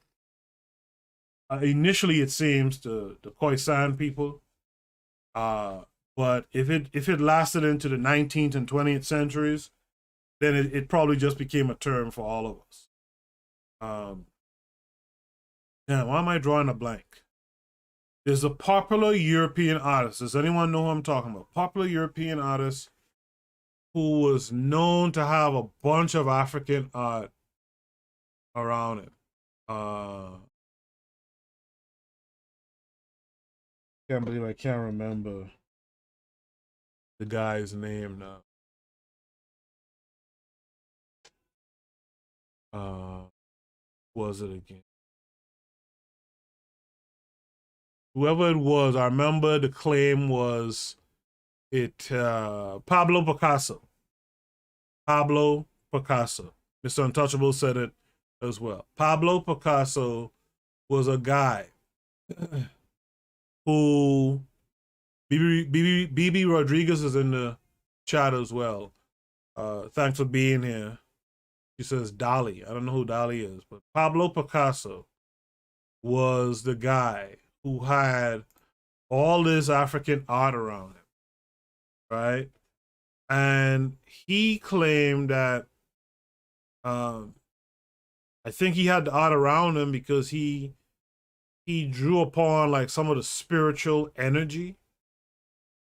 initially it seems, the Khoisan people. But if it lasted into the 19th and 20th centuries, then it probably just became a term for all of us. Damn, why am I drawing a blank? There's a popular European artist. Does anyone know who I'm talking about? Popular European artist who was known to have a bunch of African art around him. Can't believe I can't remember the guy's name now. Was it again? Whoever it was, I remember the claim was Pablo Picasso. Pablo Picasso. Mr. Untouchable said it as well. Pablo Picasso was a guy who BB Rodriguez is in the chat as well. Thanks for being here. She says Dali. I don't know who Dali is, but Pablo Picasso was the guy who had all this African art around him, right? And he claimed that I think he had the art around him because he drew upon like some of the spiritual energy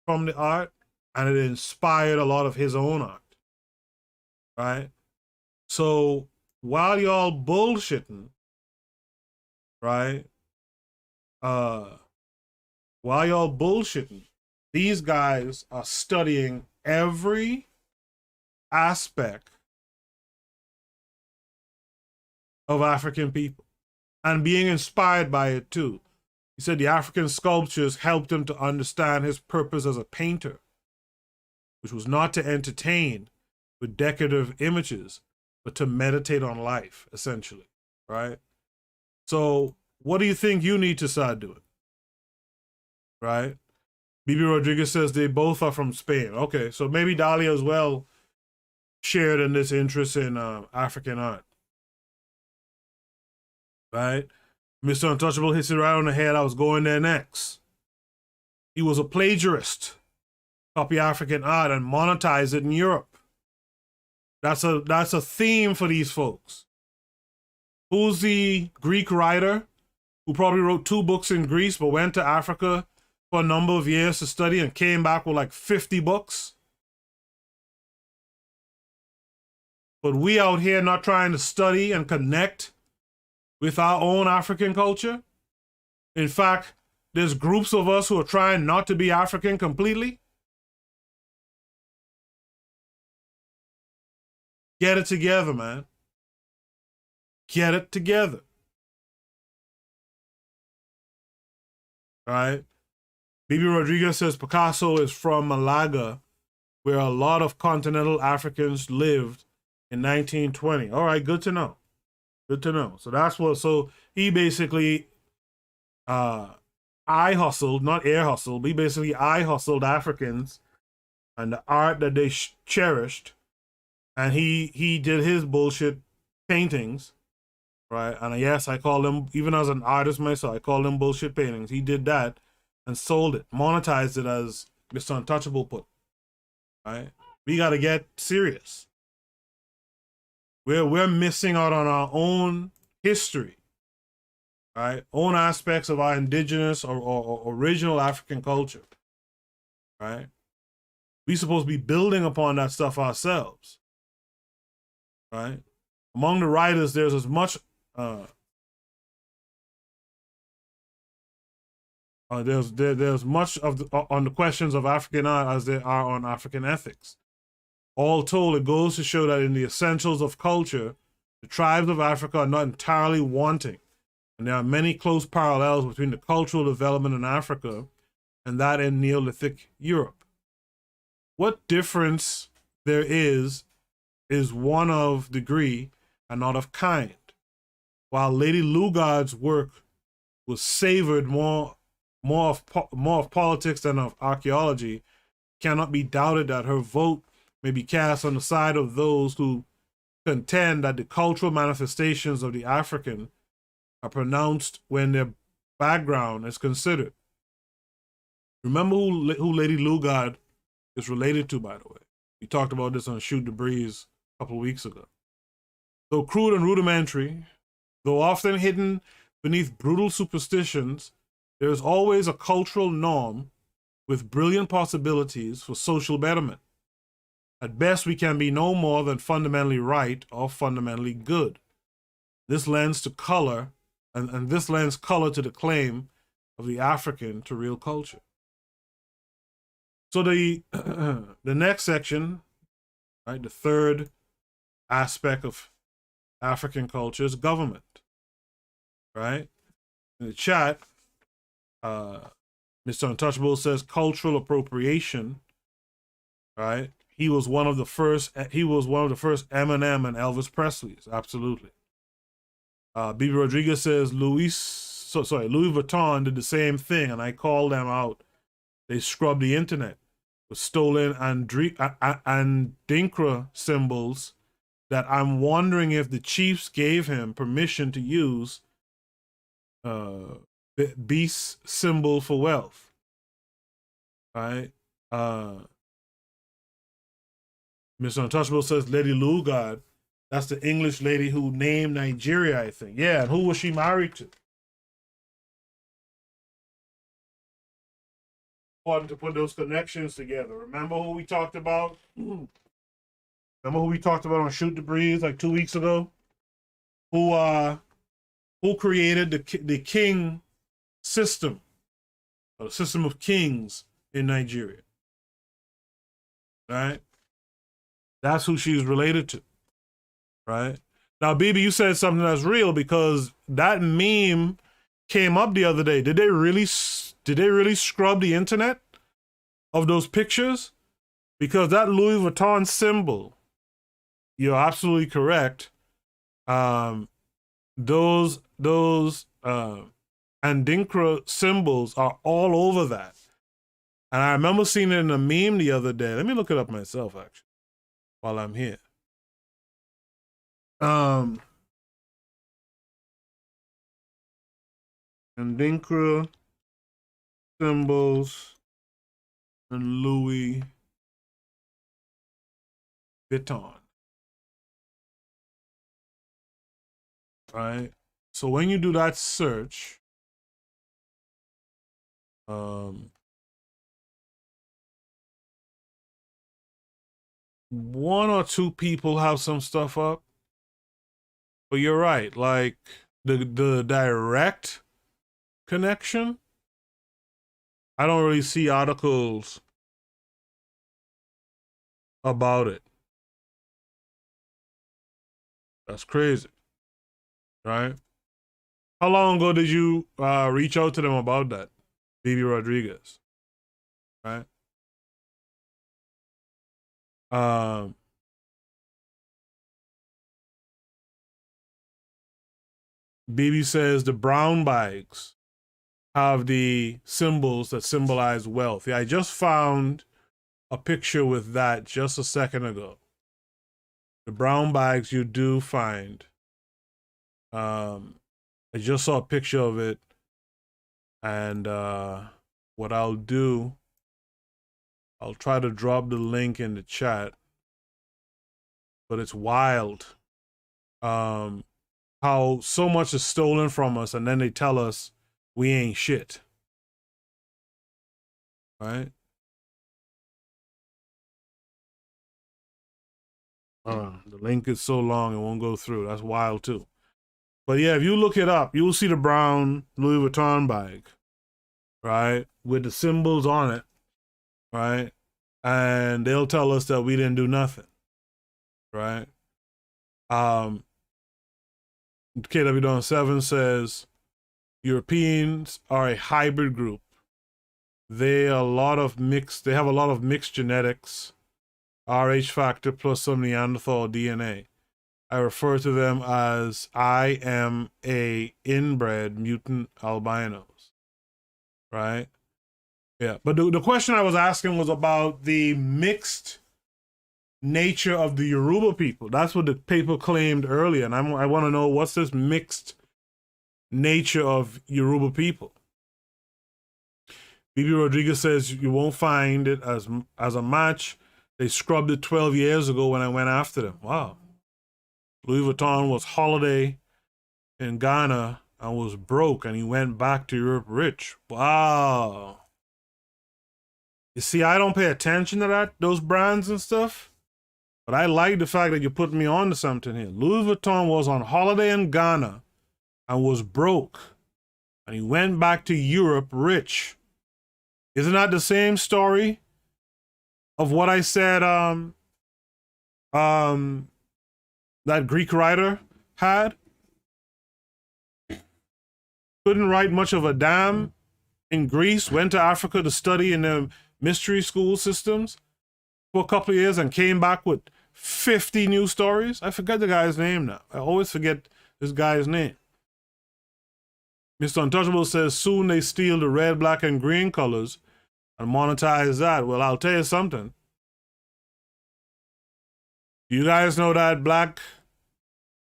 from the art, and it inspired a lot of his own art, right? So while y'all bullshitting, right? While y'all bullshitting, these guys are studying every aspect of African people and being inspired by it too. He said the African sculptures helped him to understand his purpose as a painter, which was not to entertain with decorative images, but to meditate on life, essentially, right? So what do you think you need to start doing? Right? Bibi Rodriguez says they both are from Spain. Okay, so maybe Dahlia as well shared in this interest in African art. Right? Mr. Untouchable hits it right on the head. I was going there next. He was a plagiarist. Copy African art and monetize it in Europe. That's a theme for these folks. Who's the Greek writer who probably wrote 2 books in Greece but went to Africa for a number of years to study and came back with like 50 books? But we out here not trying to study and connect with our own African culture. In fact, there's groups of us who are trying not to be African completely. Get it together, man. Get it together. All right? Bibi Rodriguez says Picasso is from Malaga, where a lot of continental Africans lived in 1920. All right, good to know. Good to know. So that's what, so he basically I hustled, not air hustled, but he basically I hustled Africans and the art that they cherished. And he did his bullshit paintings, right? And yes, I call them, even as an artist myself, I call them bullshit paintings. He did that and sold it, monetized it, as Mr. Untouchable put, right? We got to get serious. We're missing out on our own history, right? Own aspects of our indigenous or original African culture, right? We're supposed to be building upon that stuff ourselves, right? Among the writers, there's as much there's much of on the questions of African art as there are on African ethics. All told, it goes to show that in the essentials of culture, the tribes of Africa are not entirely wanting, and there are many close parallels between the cultural development in Africa and that in Neolithic Europe. What difference there is one of degree and not of kind. While Lady Lugard's work was savored more of politics than of archaeology, it cannot be doubted that her vote may be cast on the side of those who contend that the cultural manifestations of the African are pronounced when their background is considered. Remember who Lady Lugard is related to, by the way. We talked about this on Shoot the Breeze a couple of weeks ago. Though crude and rudimentary, though often hidden beneath brutal superstitions, there is always a cultural norm with brilliant possibilities for social betterment. At best, we can be no more than fundamentally right or fundamentally good. This lends to color, and this lends color to the claim of the African to real culture. So the next section, right, the third aspect of African culture is government, right? In the chat, Mr. Untouchable says cultural appropriation, right? He was one of the first Eminem and Elvis Presley's, absolutely. BB Rodriguez says Louis Vuitton did the same thing, and I called them out. They scrubbed the internet with stolen Andinkra symbols that I'm wondering if the chiefs gave him permission to use beast symbol for wealth, right? Mr. Untouchable says Lady Lugard, that's the English lady who named Nigeria, I think. Yeah, and who was she married to? Important to put those connections together. Remember who we talked about? Remember who we talked about on Shoot the Breeze like 2 weeks ago? Who created the king system, or the system of kings in Nigeria? Right? That's who she's related to. Right? Now, BB, you said something that's real because that meme came up the other day. Did they really scrub the internet of those pictures? Because that Louis Vuitton symbol, you're absolutely correct. Those Andinkra symbols are all over that. And I remember seeing it in a meme the other day. Let me look it up myself, actually, while I'm here. Andinkra symbols and Louis Vuitton. Right? So when you do that search, one or two people have some stuff up. But you're right, like the direct connection, I don't really see articles about it. That's crazy, right? How long ago did you reach out to them about that, BB Rodriguez? Right? BB says the brown bags have the symbols that symbolize wealth. Yeah, I just found a picture with that just a second ago. The brown bags you do find. I just saw a picture of it, and what I'll do, I'll try to drop the link in the chat. but it's wild how so much is stolen from us, and then they tell us we ain't shit. Right? The link is so long it won't go through. That's wild too. But yeah, if you look it up, you will see the brown Louis Vuitton bag, right, with the symbols on it, right, and they'll tell us that we didn't do nothing, right? KW7 says Europeans are a hybrid group. They have a lot of mixed genetics, Rh factor plus some Neanderthal DNA. I refer to them as I am a inbred mutant albinos. Right? Yeah. But the question I was asking was about the mixed nature of the Yoruba people. That's what the paper claimed earlier. And I want to know, what's this mixed nature of Yoruba people? Bibi Rodriguez says you won't find it as a match. They scrubbed it 12 years ago when I went after them. Wow. Louis Vuitton was holiday in Ghana and was broke, and he went back to Europe rich. Wow. You see, I don't pay attention to those brands and stuff, but I like the fact that you put me on to something here. Louis Vuitton was on holiday in Ghana and was broke, and he went back to Europe rich. Isn't that the same story of what I said that Greek writer had? Couldn't write much of a damn in Greece, went to Africa to study in the mystery school systems for a couple of years and came back with 50 new stories. I forget the guy's name now. I always forget this guy's name. Mr. Untouchable says soon they steal the red, black, and green colors and monetize that. Well, I'll tell you something. You guys know that black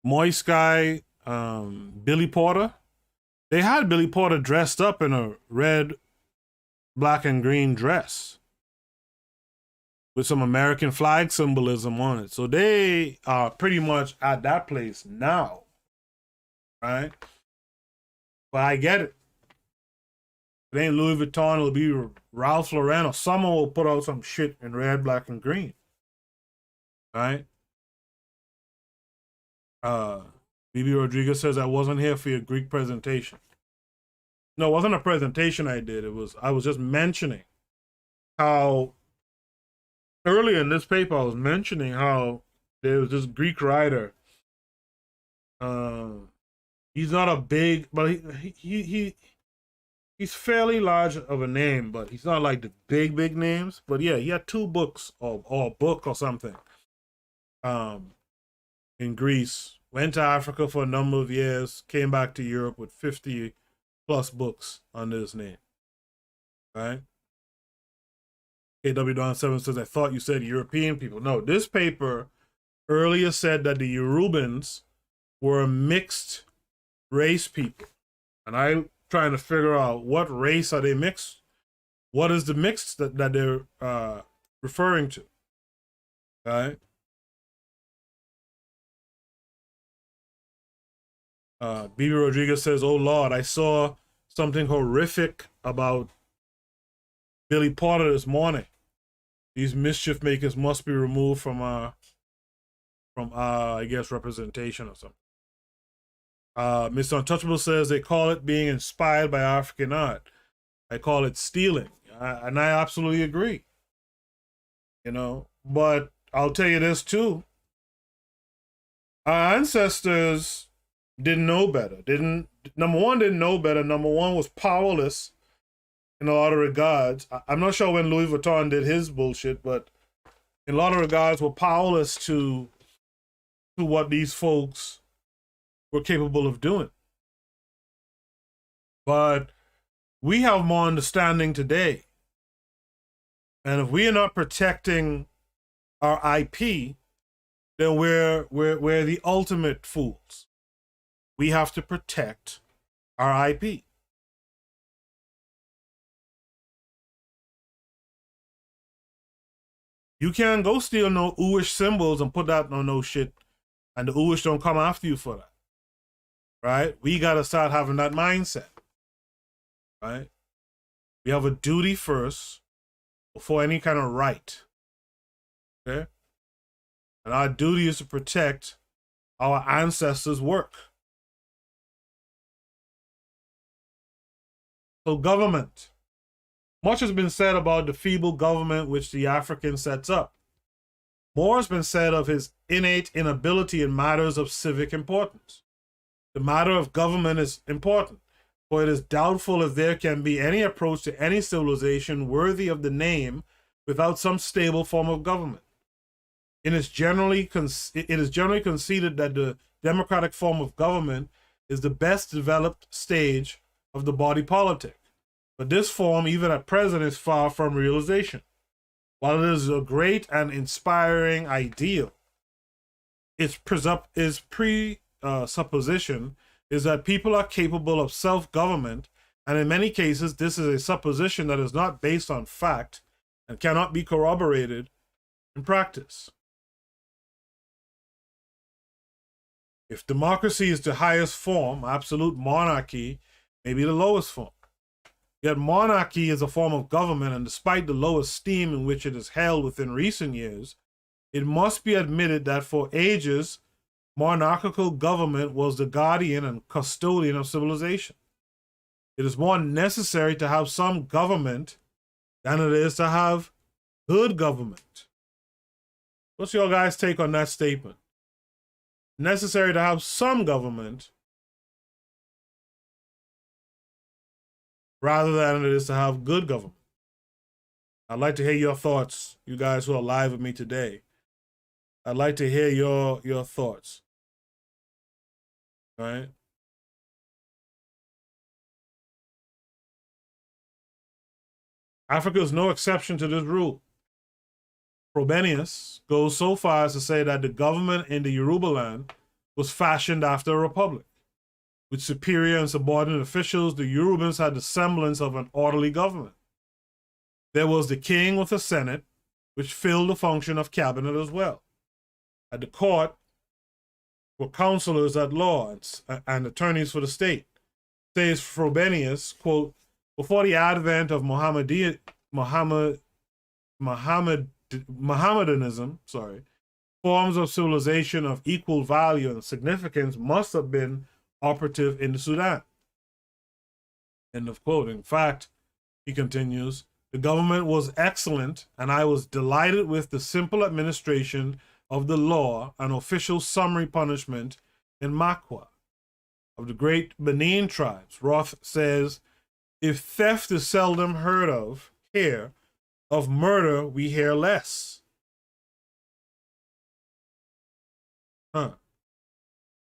moist guy, Billy Porter? They had Billy Porter dressed up in a red, black, and green dress with some American flag symbolism on it. So they are pretty much at that place now, right? But I get it. If it ain't Louis Vuitton, it'll be Ralph Lauren, or someone will put out some shit in red, black, and green. Right? Bibi Rodriguez says, I wasn't here for your Greek presentation. No, it wasn't a presentation I did. I was just mentioning how earlier in this paper I was mentioning how there was this Greek writer. He's not a big, but he's fairly large of a name, but he's not like the big names. But yeah, he had 2 books or a book or something. In Greece, went to Africa for a number of years, came back to Europe with 50 plus books under his name. Right? KW7 says, I thought you said European people. No, this paper earlier said that the Yorubans were mixed race people. And I'm trying to figure out what race are they mixed? What is the mix that they're referring to? Right? Bibi Rodriguez says, oh Lord, I saw something horrific about Billy Porter this morning. These mischief makers must be removed from I guess representation or something. Mr. Untouchable says they call it being inspired by African art. I call it stealing. And I absolutely agree. You know, but I'll tell you this too. Our ancestors didn't know better. Number one, didn't know better. Number one, was powerless in a lot of regards. I'm not sure when Louis Vuitton did his bullshit, but in a lot of regards, were powerless to what these folks were capable of doing. But we have more understanding today. And if we are not protecting our IP, then we're the ultimate fools. We have to protect our IP. You can't go steal no Uish symbols and put that on no shit, and the Uish don't come after you for that. Right? We got to start having that mindset. Right? We have a duty first before any kind of right. Okay? And our duty is to protect our ancestors' work. So government. Much has been said about the feeble government which the African sets up. More has been said of his innate inability in matters of civic importance. The matter of government is important, for it is doubtful if there can be any approach to any civilization worthy of the name without some stable form of government. It is generally conceded that the democratic form of government is the best developed stage of the body politic. But this form, even at present, is far from realization. While it is a great and inspiring ideal, its presupposition is that people are capable of self-government, and in many cases, this is a supposition that is not based on fact and cannot be corroborated in practice. If democracy is the highest form, absolute monarchy may be the lowest form. Yet monarchy is a form of government, and despite the low esteem in which it is held within recent years, it must be admitted that for ages, monarchical government was the guardian and custodian of civilization. It is more necessary to have some government than it is to have good government. What's your guys' take on that statement? Necessary to have some government rather than it is to have good government. I'd like to hear your thoughts, you guys who are live with me today. I'd like to hear your thoughts. All right? Africa is no exception to this rule. Frobenius goes so far as to say that the government in the Yoruba land was fashioned after a republic. With superior and subordinate officials, the Yorubans had the semblance of an orderly government. There was the king with a senate, which filled the function of cabinet as well. At the court were counselors at law and attorneys for the state. Says Frobenius, quote, before the advent of Mohammedanism, forms of civilization of equal value and significance must have been operative in the Sudan. End of quote. In fact, he continues, the government was excellent, and I was delighted with the simple administration of the law and official summary punishment in Makwa. Of the great Benin tribes, Roth says, if theft is seldom heard of here, of murder we hear less.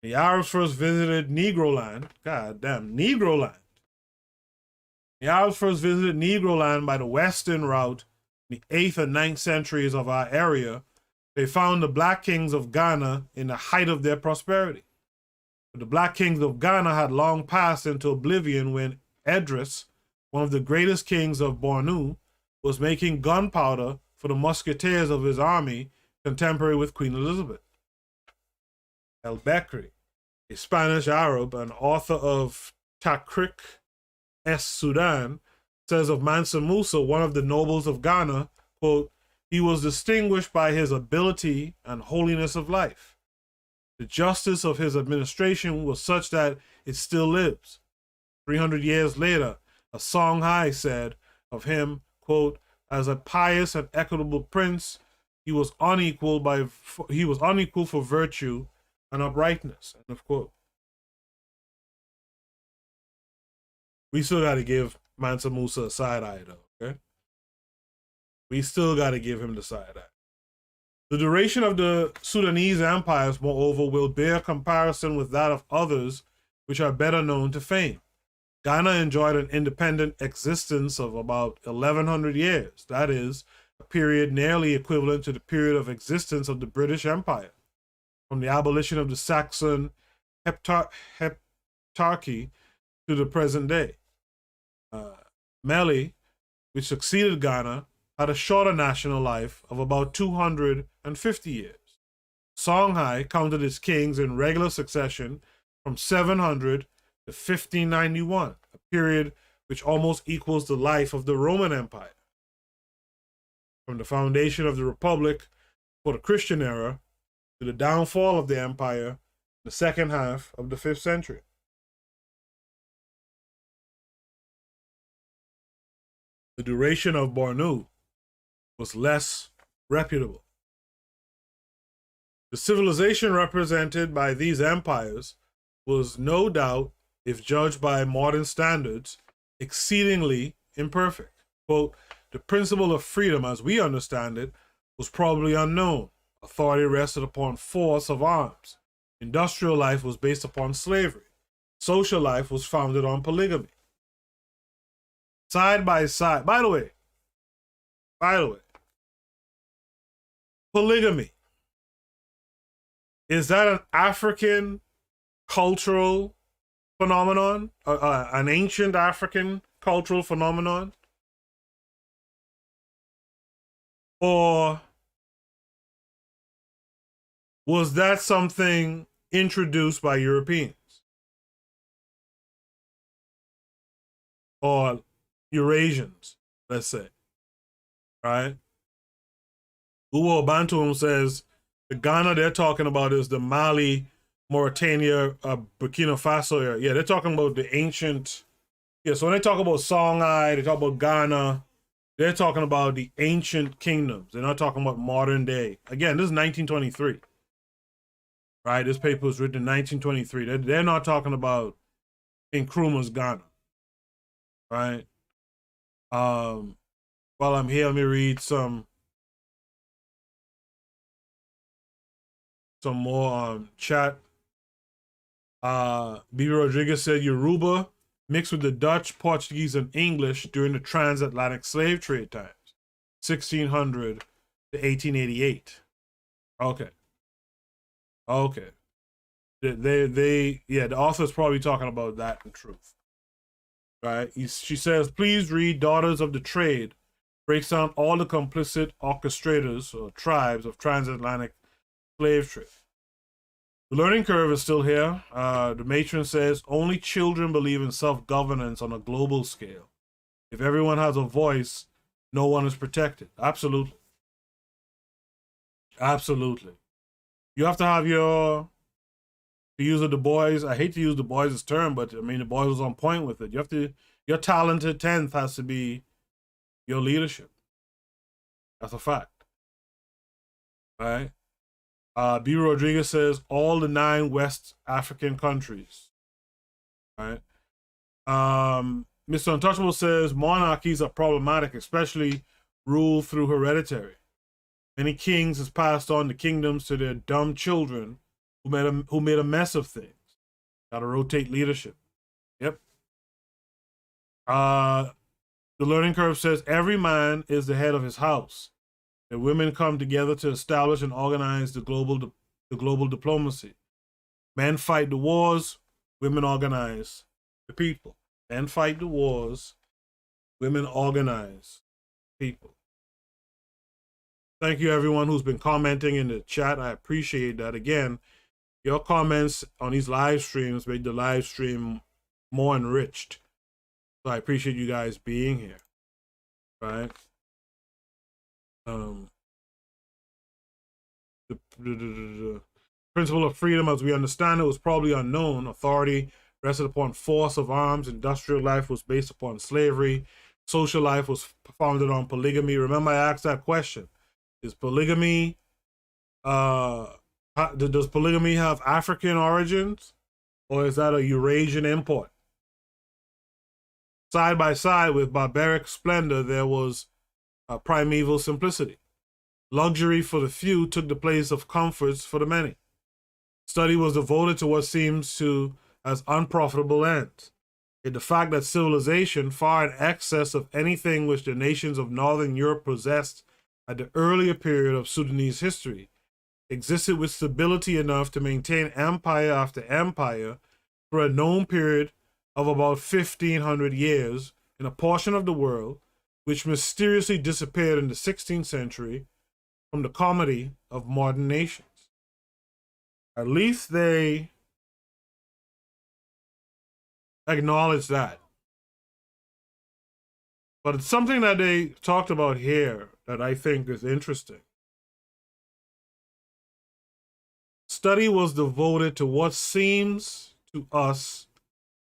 The Arabs first visited Negro land. God damn, Negro land. The Arabs first visited Negro land by the western route in the 8th and 9th centuries of our area. They found the black kings of Ghana in the height of their prosperity. But the black kings of Ghana had long passed into oblivion when Idris, one of the greatest kings of Bornu, was making gunpowder for the musketeers of his army, contemporary with Queen Elizabeth. El-Bekri, a Spanish Arab and author of Takrik Sudan, says of Mansa Musa, one of the nobles of Ghana, quote, he was distinguished by his ability and holiness of life. The justice of his administration was such that it still lives. 300 years later, a Songhai said of him, quote, as a pious and equitable prince, he was unequal for virtue and uprightness, end of quote. We still got to give Mansa Musa a side eye, though, okay? We still got to give him the side eye. The duration of the Sudanese empires, moreover, will bear comparison with that of others which are better known to fame. Ghana enjoyed an independent existence of about 1,100 years. That is, a period nearly equivalent to the period of existence of the British Empire, from the abolition of the Saxon heptarchy to the present day. Mali, which succeeded Ghana, had a shorter national life of about 250 years. Songhai counted its kings in regular succession from 700 to 1591, a period which almost equals the life of the Roman Empire. From the foundation of the Republic for the Christian era to the downfall of the empire in the second half of the 5th century. The duration of Bornu was less reputable. The civilization represented by these empires was no doubt, if judged by modern standards, exceedingly imperfect. Quote, the principle of freedom as we understand it was probably unknown. Authority rested upon force of arms. Industrial life was based upon slavery. Social life was founded on polygamy. Side by side, by the way, polygamy, is that an African cultural phenomenon, an ancient African cultural phenomenon? Or was that something introduced by Europeans? Or Eurasians, let's say, right? Uwo Bantum says the Ghana they're talking about is the Mali, Mauritania, Burkina Faso area. Yeah, they're talking about the ancient. Yeah, so when they talk about Songhai, they talk about Ghana, they're talking about the ancient kingdoms. They're not talking about modern day. Again, this is 1923, right? This paper was written in 1923. They're not talking about Nkrumah's Ghana, right? While I'm here, let me read some more chat. B. Rodriguez said Yoruba mixed with the Dutch, Portuguese, and English during the transatlantic slave trade times, 1600 to 1888. Okay. The author's probably talking about that in truth. Right? She says, please read Daughters of the Trade, breaks down all the complicit orchestrators or tribes of transatlantic slave trade. The learning curve is still here. The matron says, only children believe in self-governance on a global scale. If everyone has a voice, no one is protected. Absolutely. You have to have to use a Du Bois, I hate to use Du Bois' term, but I mean, Du Bois was on point with it. Your talented 10th has to be your leadership. That's a fact. All right? B. Rodriguez says all the 9 West African countries. All right. Mr. Untouchable says monarchies are problematic, especially rule through hereditary. Many kings has passed on the kingdoms to their dumb children who made a mess of things. Got to rotate leadership. Yep. The learning curve says every man is the head of his house. The women come together to establish and organize the global diplomacy. Men fight the wars, women organize the people. Men fight the wars, women organize people. Thank you everyone who's been commenting in the chat. I appreciate that. Again, your comments on these live streams make the live stream more enriched. So I appreciate you guys being here. Right? The principle of freedom as we understand it was probably unknown. Authority rested upon force of arms. Industrial life was based upon slavery. Social life was founded on polygamy. Remember I asked that question. Is polygamy, does polygamy have African origins? Or is that a Eurasian import? Side by side with barbaric splendor, there was primeval simplicity. Luxury for the few took the place of comforts for the many. Study was devoted to what seems to as unprofitable ends. Yet the fact that civilization, far in excess of anything which the nations of Northern Europe possessed at the earlier period of Sudanese history, existed with stability enough to maintain empire after empire for a known period of about 1,500 years in a portion of the world which mysteriously disappeared in the 16th century from the comedy of modern nations. At least they acknowledge that. But it's something that they talked about here that I think is interesting. Study was devoted to what seems to us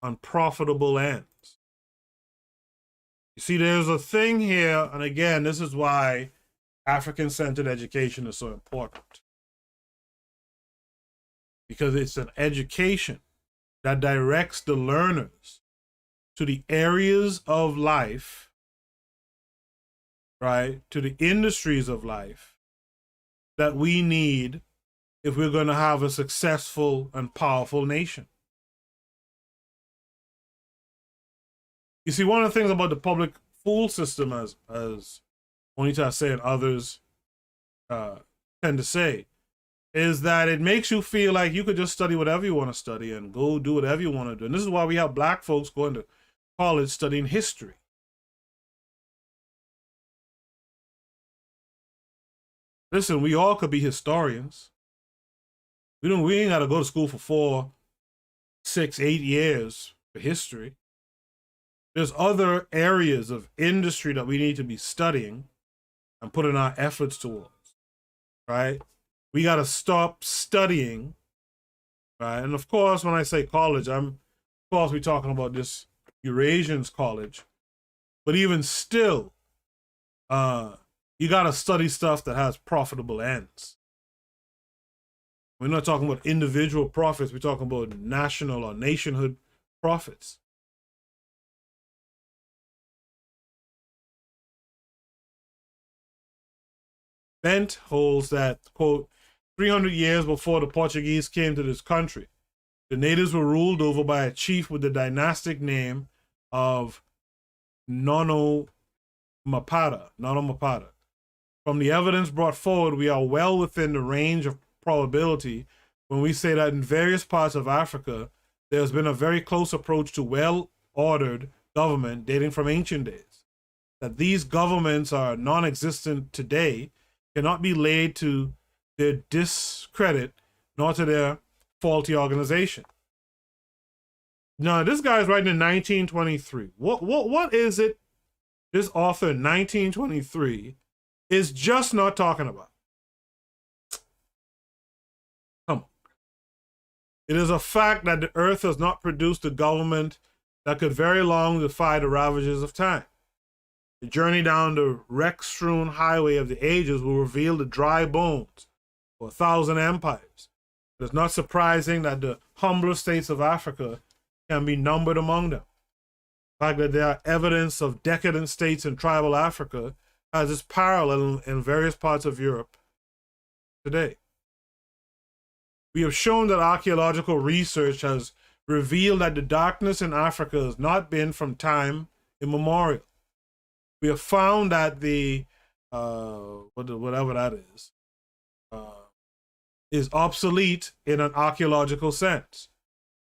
unprofitable ends. You see, there's a thing here, and again, this is why African-centered education is so important. Because it's an education that directs the learners to the areas of life, right, to the industries of life that we need if we're going to have a successful and powerful nation. You see, one of the things about the public school system, as Onita said and others tend to say, is that it makes you feel like you could just study whatever you want to study and go do whatever you want to do. And this is why we have black folks going to college studying history. Listen, we all could be historians. We ain't got to go to school for 4, 6, 8 years for history. There's other areas of industry that we need to be studying and putting our efforts towards, right? We got to stop studying, right? And of course, when I say college, of course, we're talking about this Eurasians college. But even still, you got to study stuff that has profitable ends. We're not talking about individual profits. We're talking about national or nationhood profits. Bent holds that, quote, 300 years before the Portuguese came to this country, the natives were ruled over by a chief with the dynastic name of Nonomapada. From the evidence brought forward, we are well within the range of probability when we say that in various parts of Africa, there has been a very close approach to well-ordered government dating from ancient days. That these governments are non-existent today cannot be laid to their discredit, nor to their faulty organization. Now, this guy is writing in 1923. What is it this author in 1923 is just not talking about? Come on. It is a fact that the earth has not produced a government that could very long defy the ravages of time. The journey down the wreck-strewn highway of the ages will reveal the dry bones for 1,000 empires. It is not surprising that the humbler states of Africa can be numbered among them. The fact that there are evidence of decadent states in tribal Africa has its parallel in various parts of Europe today. We have shown that archaeological research has revealed that the darkness in Africa has not been from time immemorial. We have found that the whatever that is obsolete in an archaeological sense.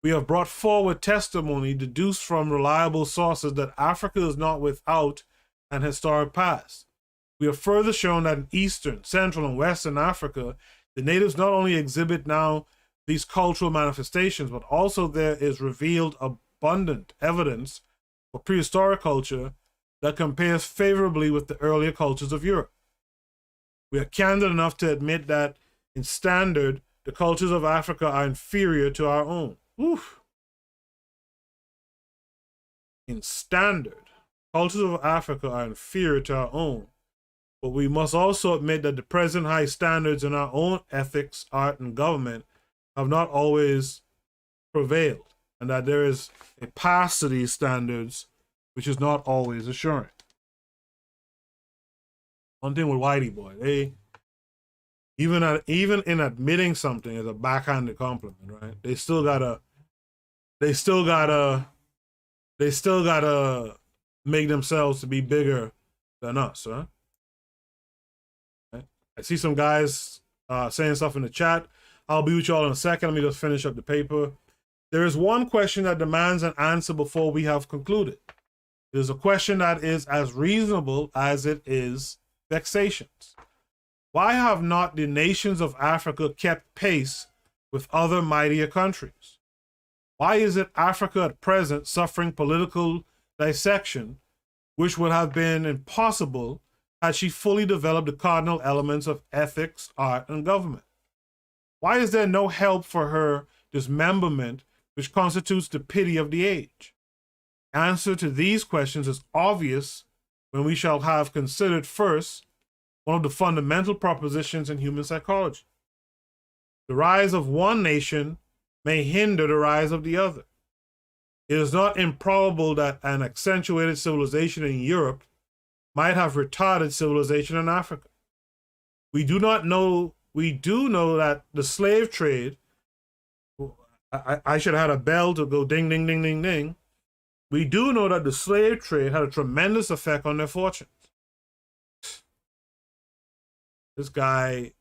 We have brought forward testimony deduced from reliable sources that Africa is not without an historic past. We have further shown that in Eastern, Central, and Western Africa, the natives not only exhibit now these cultural manifestations, but also there is revealed abundant evidence for prehistoric culture that compares favorably with the earlier cultures of Europe. We are candid enough to admit that in standard, the cultures of Africa are inferior to our own. Oof. In standard, cultures of Africa are inferior to our own, but we must also admit that the present high standards in our own ethics, art, and government have not always prevailed, and that there is a path to these standards which is not always assuring. One thing with Whitey boy, they even in admitting something is a backhanded compliment, right? They still gotta make themselves to be bigger than us, huh? Right? I see some guys saying stuff in the chat. I'll be with y'all in a second. Let me just finish up the paper. There is one question that demands an answer before we have concluded. It is a question that is as reasonable as it is vexatious. Why have not the nations of Africa kept pace with other mightier countries? Why is it Africa at present suffering political dissection, which would have been impossible had she fully developed the cardinal elements of ethics, art, and government? Why is there no help for her dismemberment, which constitutes the pity of the age? Answer to these questions is obvious when we shall have considered first one of the fundamental propositions in human psychology. The rise of one nation may hinder the rise of the other. It is not improbable that an accentuated civilization in Europe might have retarded civilization in Africa. We do know that the slave trade, I should have had a bell to go ding, ding, ding, ding, ding. We do know that the slave trade had a tremendous effect on their fortunes. This guy,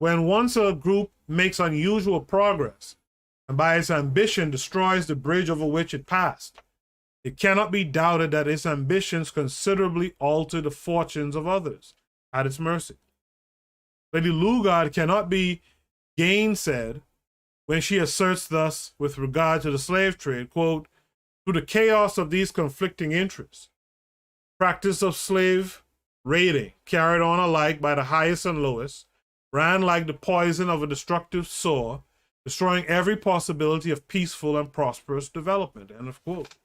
when once a group makes unusual progress and by its ambition destroys the bridge over which it passed, it cannot be doubted that its ambitions considerably alter the fortunes of others at its mercy. Lady Lugard cannot be gainsaid when she asserts thus with regard to the slave trade, quote, through the chaos of these conflicting interests, practice of slave raiding, carried on alike by the highest and lowest, ran like the poison of a destructive sore, destroying every possibility of peaceful and prosperous development, end of quote.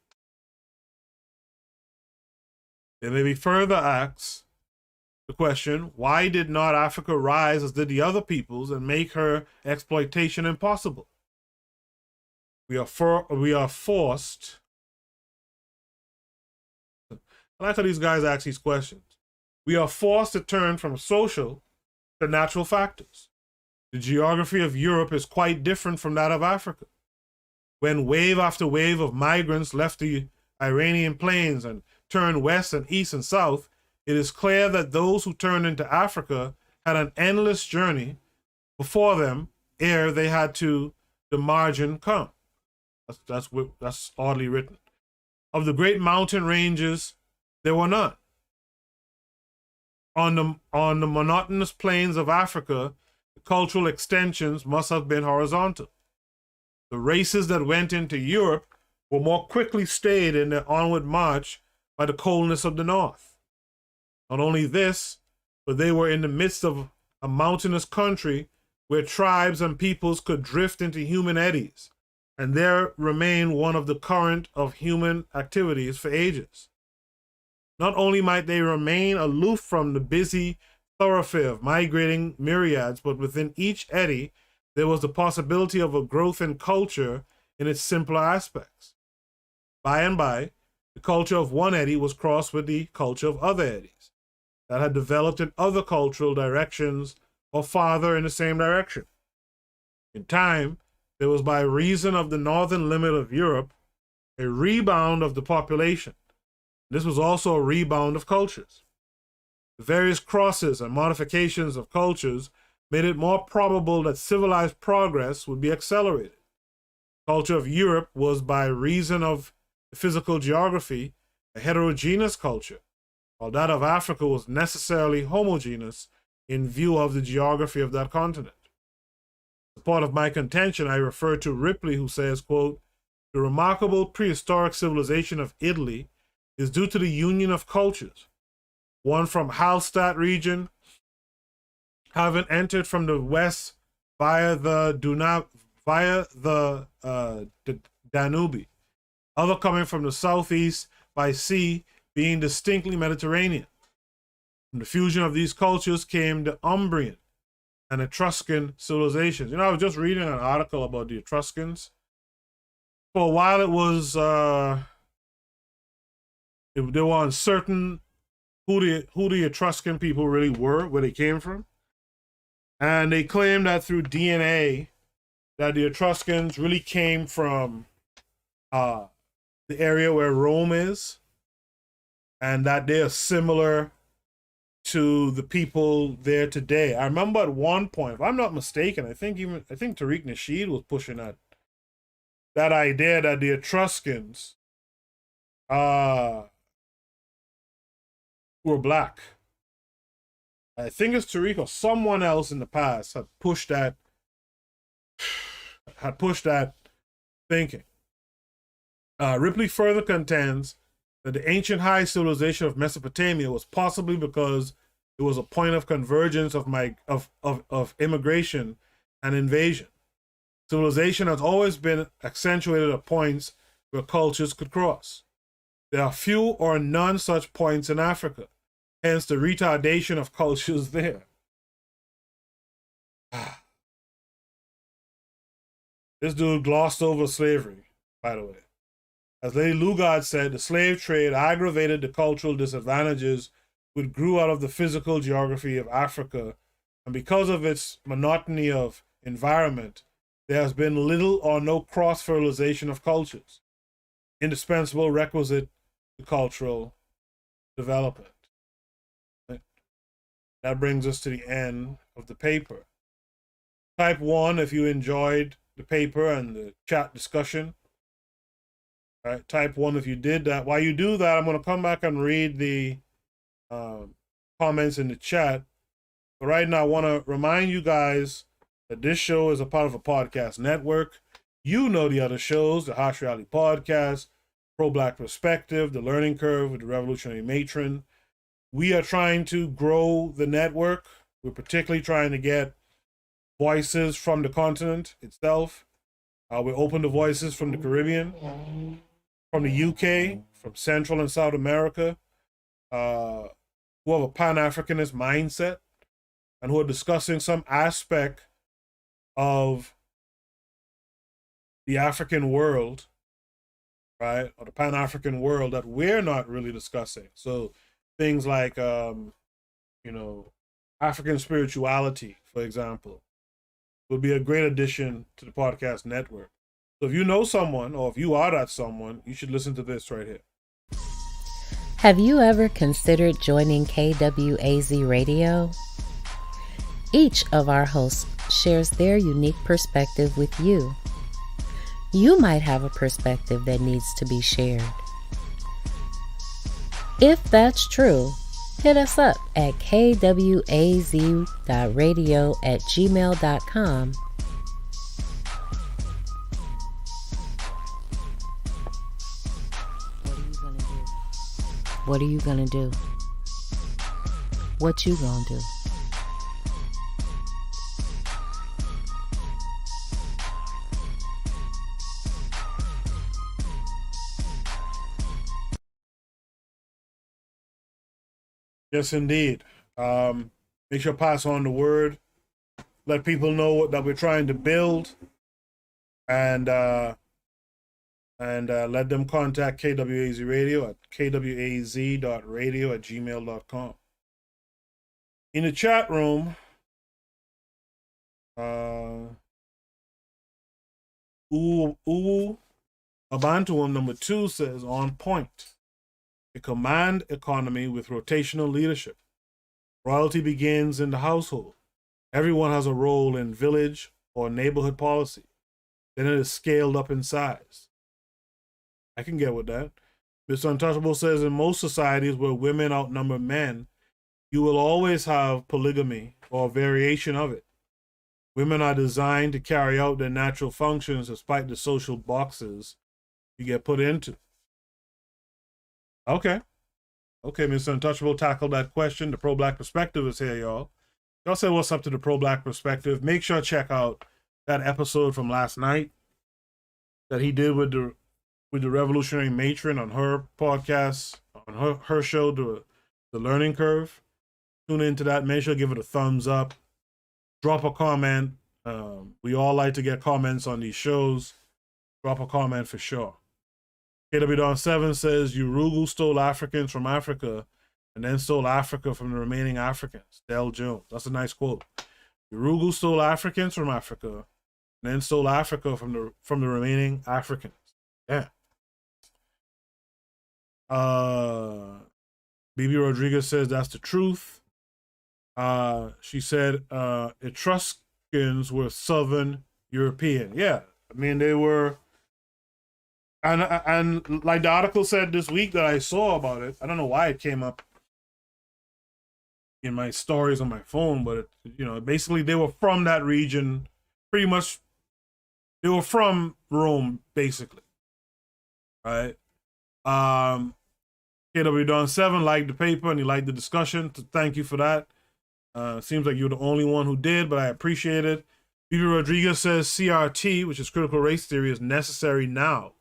There may be further asked the question, why did not Africa rise as did the other peoples and make her exploitation impossible? We are forced. I like how these guys ask these questions. We are forced to turn from social to natural factors. The geography of Europe is quite different from that of Africa. When wave after wave of migrants left the Iranian plains and turned west and east and south, it is clear that those who turned into Africa had an endless journey before them ere they had to the margin come. That's oddly written. Of the great mountain ranges, there were none. On the monotonous plains of Africa, the cultural extensions must have been horizontal. The races that went into Europe were more quickly stayed in their onward march by the coldness of the north. Not only this, but they were in the midst of a mountainous country where tribes and peoples could drift into human eddies, and there remain one of the current of human activities for ages. Not only might they remain aloof from the busy thoroughfare of migrating myriads, but within each eddy, there was the possibility of a growth in culture in its simpler aspects. By and by, the culture of one eddy was crossed with the culture of other eddies that had developed in other cultural directions or farther in the same direction. In time, there was, by reason of the northern limit of Europe, a rebound of the population. This was also a rebound of cultures. The various crosses and modifications of cultures made it more probable that civilized progress would be accelerated. The culture of Europe was, by reason of the physical geography, a heterogeneous culture, while that of Africa was necessarily homogeneous in view of the geography of that continent. As part of my contention, I refer to Ripley, who says, quote, the remarkable prehistoric civilization of Italy is due to the union of cultures, one from Hallstatt region having entered from the west via the Danube, other coming from the southeast by sea, being distinctly Mediterranean. From the fusion of these cultures came the Umbrian and Etruscan civilizations. You know, I was just reading an article about the Etruscans. For a while it was, they were uncertain who the Etruscan people really were, where they came from. And they claimed that through DNA, that the Etruscans really came from the area where Rome is, and that they are similar to the people there today. I remember at one point, if I'm not mistaken, I think Tariq Nasheed was pushing that idea that the Etruscans who were black. I think it's Tariq or someone else in the past had pushed that thinking. Ripley further contends that the ancient high civilization of Mesopotamia was possibly because it was a point of convergence of immigration and invasion. Civilization has always been accentuated at points where cultures could cross. There are few or none such points in Africa, hence the retardation of cultures there. This dude glossed over slavery, by the way. As Lady Lugard said, the slave trade aggravated the cultural disadvantages which grew out of the physical geography of Africa, and because of its monotony of environment, there has been little or no cross-fertilization of cultures, indispensable requisite to cultural development. That brings us to the end of the paper. Type 1 if you enjoyed the paper and the chat discussion. All right, type 1 if you did that. While you do that, I'm going to come back and read the comments in the chat. But right now, I want to remind you guys that this show is a part of a podcast network. You know the other shows, the Harsh Reality Podcast, Pro-Black Perspective, The Learning Curve with the Revolutionary Matron. We are trying to grow the network. We're particularly trying to get voices from the continent itself. We're open to voices from the Caribbean, from the UK, from Central and South America, who have a Pan-Africanist mindset and who are discussing some aspect of the African world, right, or the Pan-African world that we're not really discussing. So things like, African spirituality, for example, would be a great addition to the podcast network. So if you know someone, or if you are that someone, you should listen to this right here. Have you ever considered joining KWAZ Radio? Each of our hosts shares their unique perspective with you. You might have a perspective that needs to be shared. If that's true, hit us up at kwaz.radio@gmail.com. What are you gonna do? What you gonna do? Yes, indeed. Make sure to pass on the word. Let people know that we're trying to build, and let them contact KWAZ Radio at kwaz.radio@gmail.com. In the chat room, Abantuum number 2 says, on point. A command economy with rotational leadership. Royalty begins in the household. Everyone has a role in village or neighborhood policy. Then it is scaled up in size. I can get with that. Mr. Untouchable says, in most societies where women outnumber men, you will always have polygamy or a variation of it. Women are designed to carry out their natural functions despite the social boxes you get put into. Okay, Mr. Untouchable tackled that question. The Pro-Black Perspective is here, y'all. Y'all say what's up to the Pro-Black Perspective. Make sure to check out that episode from last night that he did with the Revolutionary Matron on her podcast, on her show, The Learning Curve. Tune into that. Make sure to give it a thumbs up. Drop a comment. We all like to get comments on these shows. Drop a comment for sure. KW Don 7 says, Urugu stole Africans from Africa and then stole Africa from the remaining Africans. Del Jones. That's a nice quote. Urugu stole Africans from Africa and then stole Africa from the remaining Africans. Yeah. BB Rodriguez says that's the truth. She said Etruscans were Southern European. Yeah. I mean, they were And like the article said this week that I saw about it, I don't know why it came up in my stories on my phone, but basically they were from that region, pretty much. They were from Rome, basically, right? KW Don 7 liked the paper and he liked the discussion. So thank you for that. Seems like you're the only one who did, but I appreciate it. Vivi Rodriguez says CRT, which is critical race theory, is necessary now.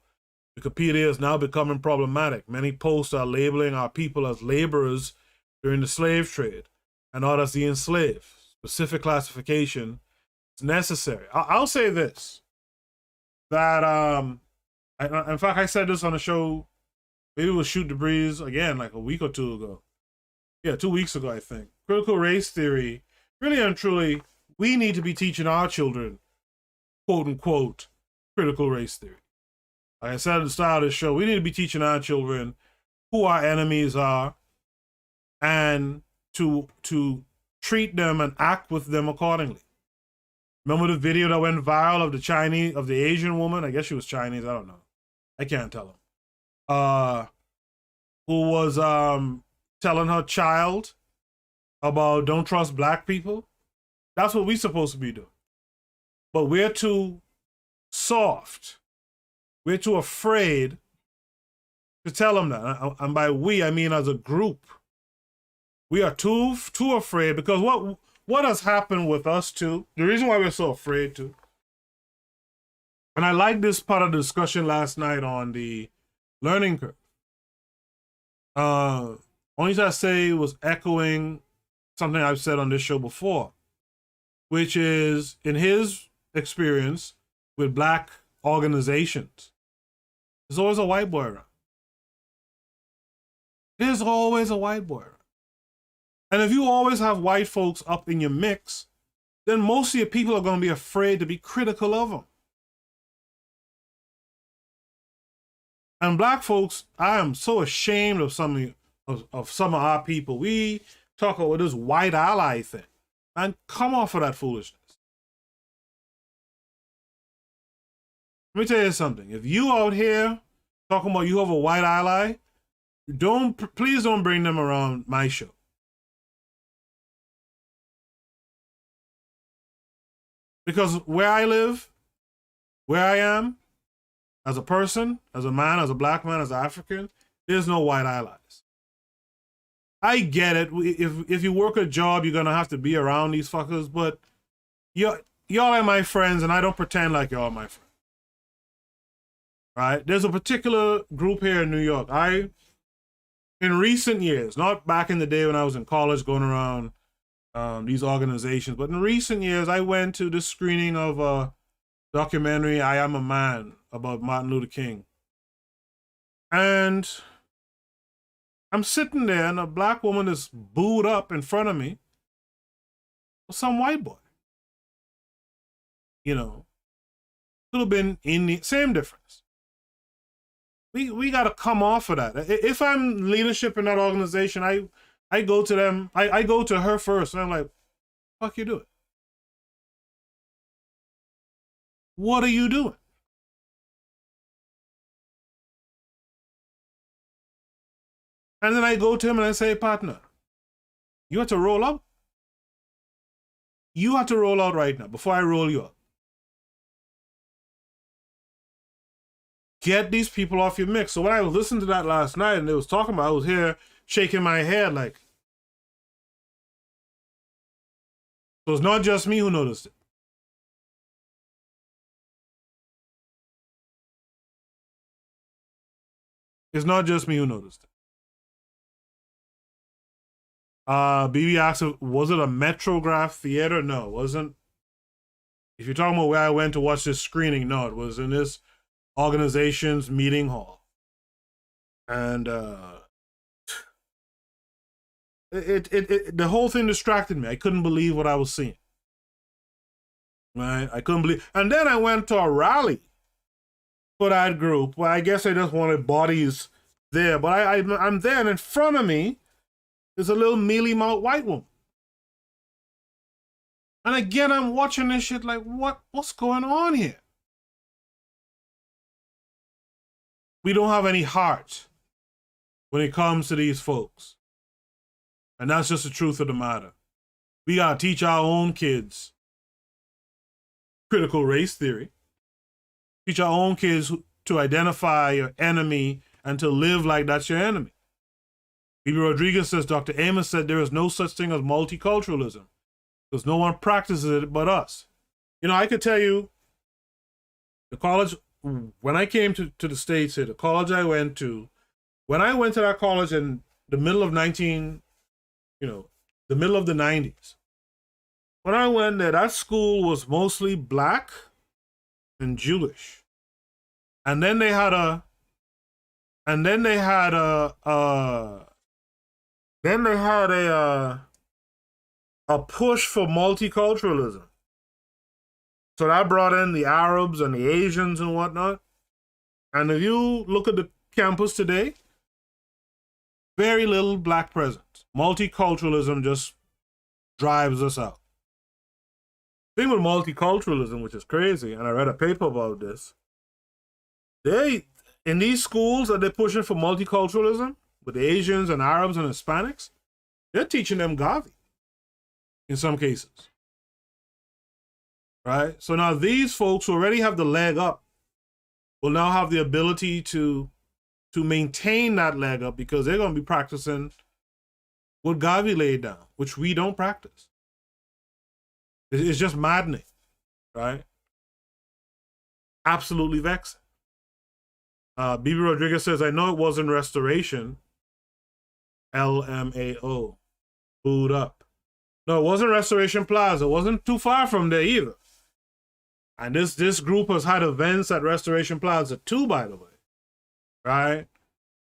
Wikipedia is now becoming problematic. Many posts are labeling our people as laborers during the slave trade and not as the enslaved. Specific classification is necessary. I'll say this, that in fact, I said this on a show, maybe it was Shoot the Breeze again, like a week or two ago. Yeah, 2 weeks ago, I think. Critical race theory, really and truly, we need to be teaching our children, quote unquote, critical race theory. Like I said at the start of the show, we need to be teaching our children who our enemies are and to treat them and act with them accordingly. Remember the video that went viral of the Asian woman? I guess she was Chinese, I don't know. I can't tell him. Who was telling her child about don't trust black people? That's what we're supposed to be doing. But we're too soft. We're too afraid to tell them that. And by we, I mean as a group. We are too afraid, because what has happened with us too, the reason why we're so afraid to, and I like this part of the discussion last night on the learning curve. Only thing I say was echoing something I've said on this show before, which is, in his experience with black organizations, there's always a white boy around. There's always a white boy around. And if you always have white folks up in your mix, then most of your people are going to be afraid to be critical of them. And black folks, I am so ashamed of some of our people. We talk about this white ally thing, and come off of that foolishness. Let me tell you something. If you out here talking about you have a white ally, please don't bring them around my show. Because where I live, where I am, as a person, as a man, as a black man, as an African, there's no white allies. I get it. If you work a job, you're going to have to be around these fuckers, but y'all are my friends, and I don't pretend like y'all are my friends. Right? There's a particular group here in New York. In recent years, not back in the day when I was in college going around these organizations, but in recent years, I went to this screening of a documentary, I Am a Man, about Martin Luther King. And I'm sitting there, and a black woman is booed up in front of me with some white boy. Could have been in the same difference. We got to come off of that. If I'm leadership in that organization, I go to them, I go to her first, and I'm like, fuck you doing? What are you doing? And then I go to him and I say, partner, you have to roll up. You have to roll out right now before I roll you up. Get these people off your mix. So when I was listening to that last night and they was talking about, I was here shaking my head like, so it's not just me who noticed it. It's not just me who noticed it. BB asked, was it a Metrograph theater? No, it wasn't. If you're talking about where I went to watch this screening, no, it was in this organization's meeting hall. And the whole thing distracted me. I couldn't believe what I was seeing. Right? I couldn't believe. And then I went to a rally for that group. Well, I guess I just wanted bodies there. But I'm there, and in front of me is a little mealy-mouthed white woman. And again, I'm watching this shit like, what's going on here? we don't have any heart when it comes to these folks. And that's just the truth of the matter. We got to teach our own kids critical race theory. Teach our own kids to identify your enemy and to live like that's your enemy. Bibi Rodriguez says, Dr. Amos said there is no such thing as multiculturalism because no one practices it but us. You know, I could tell you the college, when I came to the States here, the college I went to, when I went to that college in the middle of the middle of the 90s, when I went there, that school was mostly black and Jewish. And then they had a push for multiculturalism. So that brought in the Arabs and the Asians and whatnot. And if you look at the campus today, very little black presence. Multiculturalism just drives us out. Thing with multiculturalism, which is crazy, and I read a paper about this, in these schools that they're pushing for multiculturalism with the Asians and Arabs and Hispanics, they're teaching them Gavi in some cases. Right? So now these folks who already have the leg up will now have the ability to maintain that leg up because they're going to be practicing what Gavi laid down, which we don't practice. It's just maddening, right? Absolutely vexing. Bibi Rodriguez says, I know it wasn't restoration. LMAO. Booed up. No, it wasn't Restoration Plaza. It wasn't too far from there either. And this group has had events at Restoration Plaza too, by the way. Right?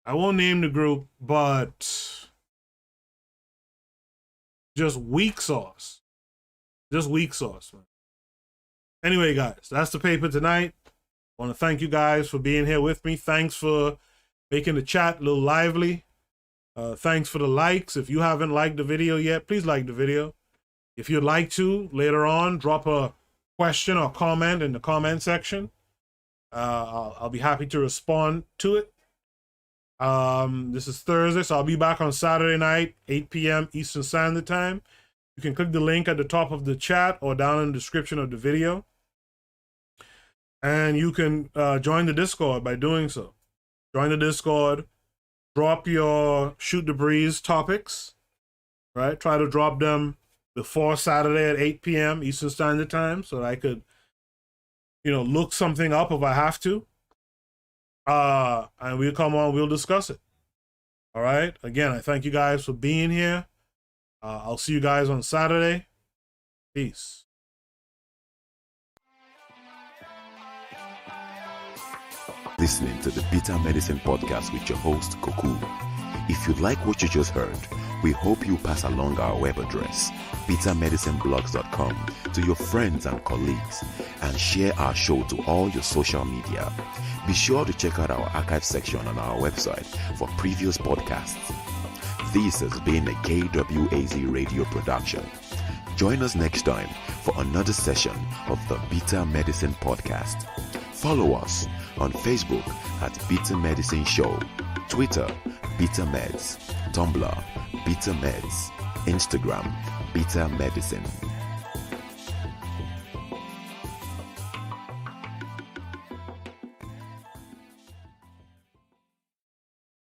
I won't name the group, but just weak sauce. Just weak sauce, man. Anyway, guys, that's the paper tonight. I want to thank you guys for being here with me. Thanks for making the chat a little lively. Thanks for the likes. If you haven't liked the video yet, please like the video. If you'd like to, later on, drop a question or comment in the comment section. I'll be happy to respond to it. This is Thursday, so I'll be back on Saturday night, 8 p.m. Eastern Standard Time. You can click the link at the top of the chat or down in the description of the video. And you can join the Discord by doing so. Join the Discord. Drop your Shoot the Breeze topics. Right? Try to drop them before Saturday at 8 p.m. Eastern Standard Time so that I could, look something up if I have to. And we'll come on, we'll discuss it. All right? Again, I thank you guys for being here. I'll see you guys on Saturday. Peace. Listening to the Bitter Medicine Podcast with your host, Koku. If you like what you just heard, we hope you pass along our web address, bittermedicineblogs.com, to your friends and colleagues, and share our show to all your social media. Be sure to check out our archive section on our website for previous podcasts. This has been a KWAZ radio production. Join us next time for another session of the Bitter Medicine Podcast. Follow us on Facebook at Bitter Medicine Show, Twitter, Bitter Meds, Tumblr, Bitter Meds, Instagram, Bitter Medicine.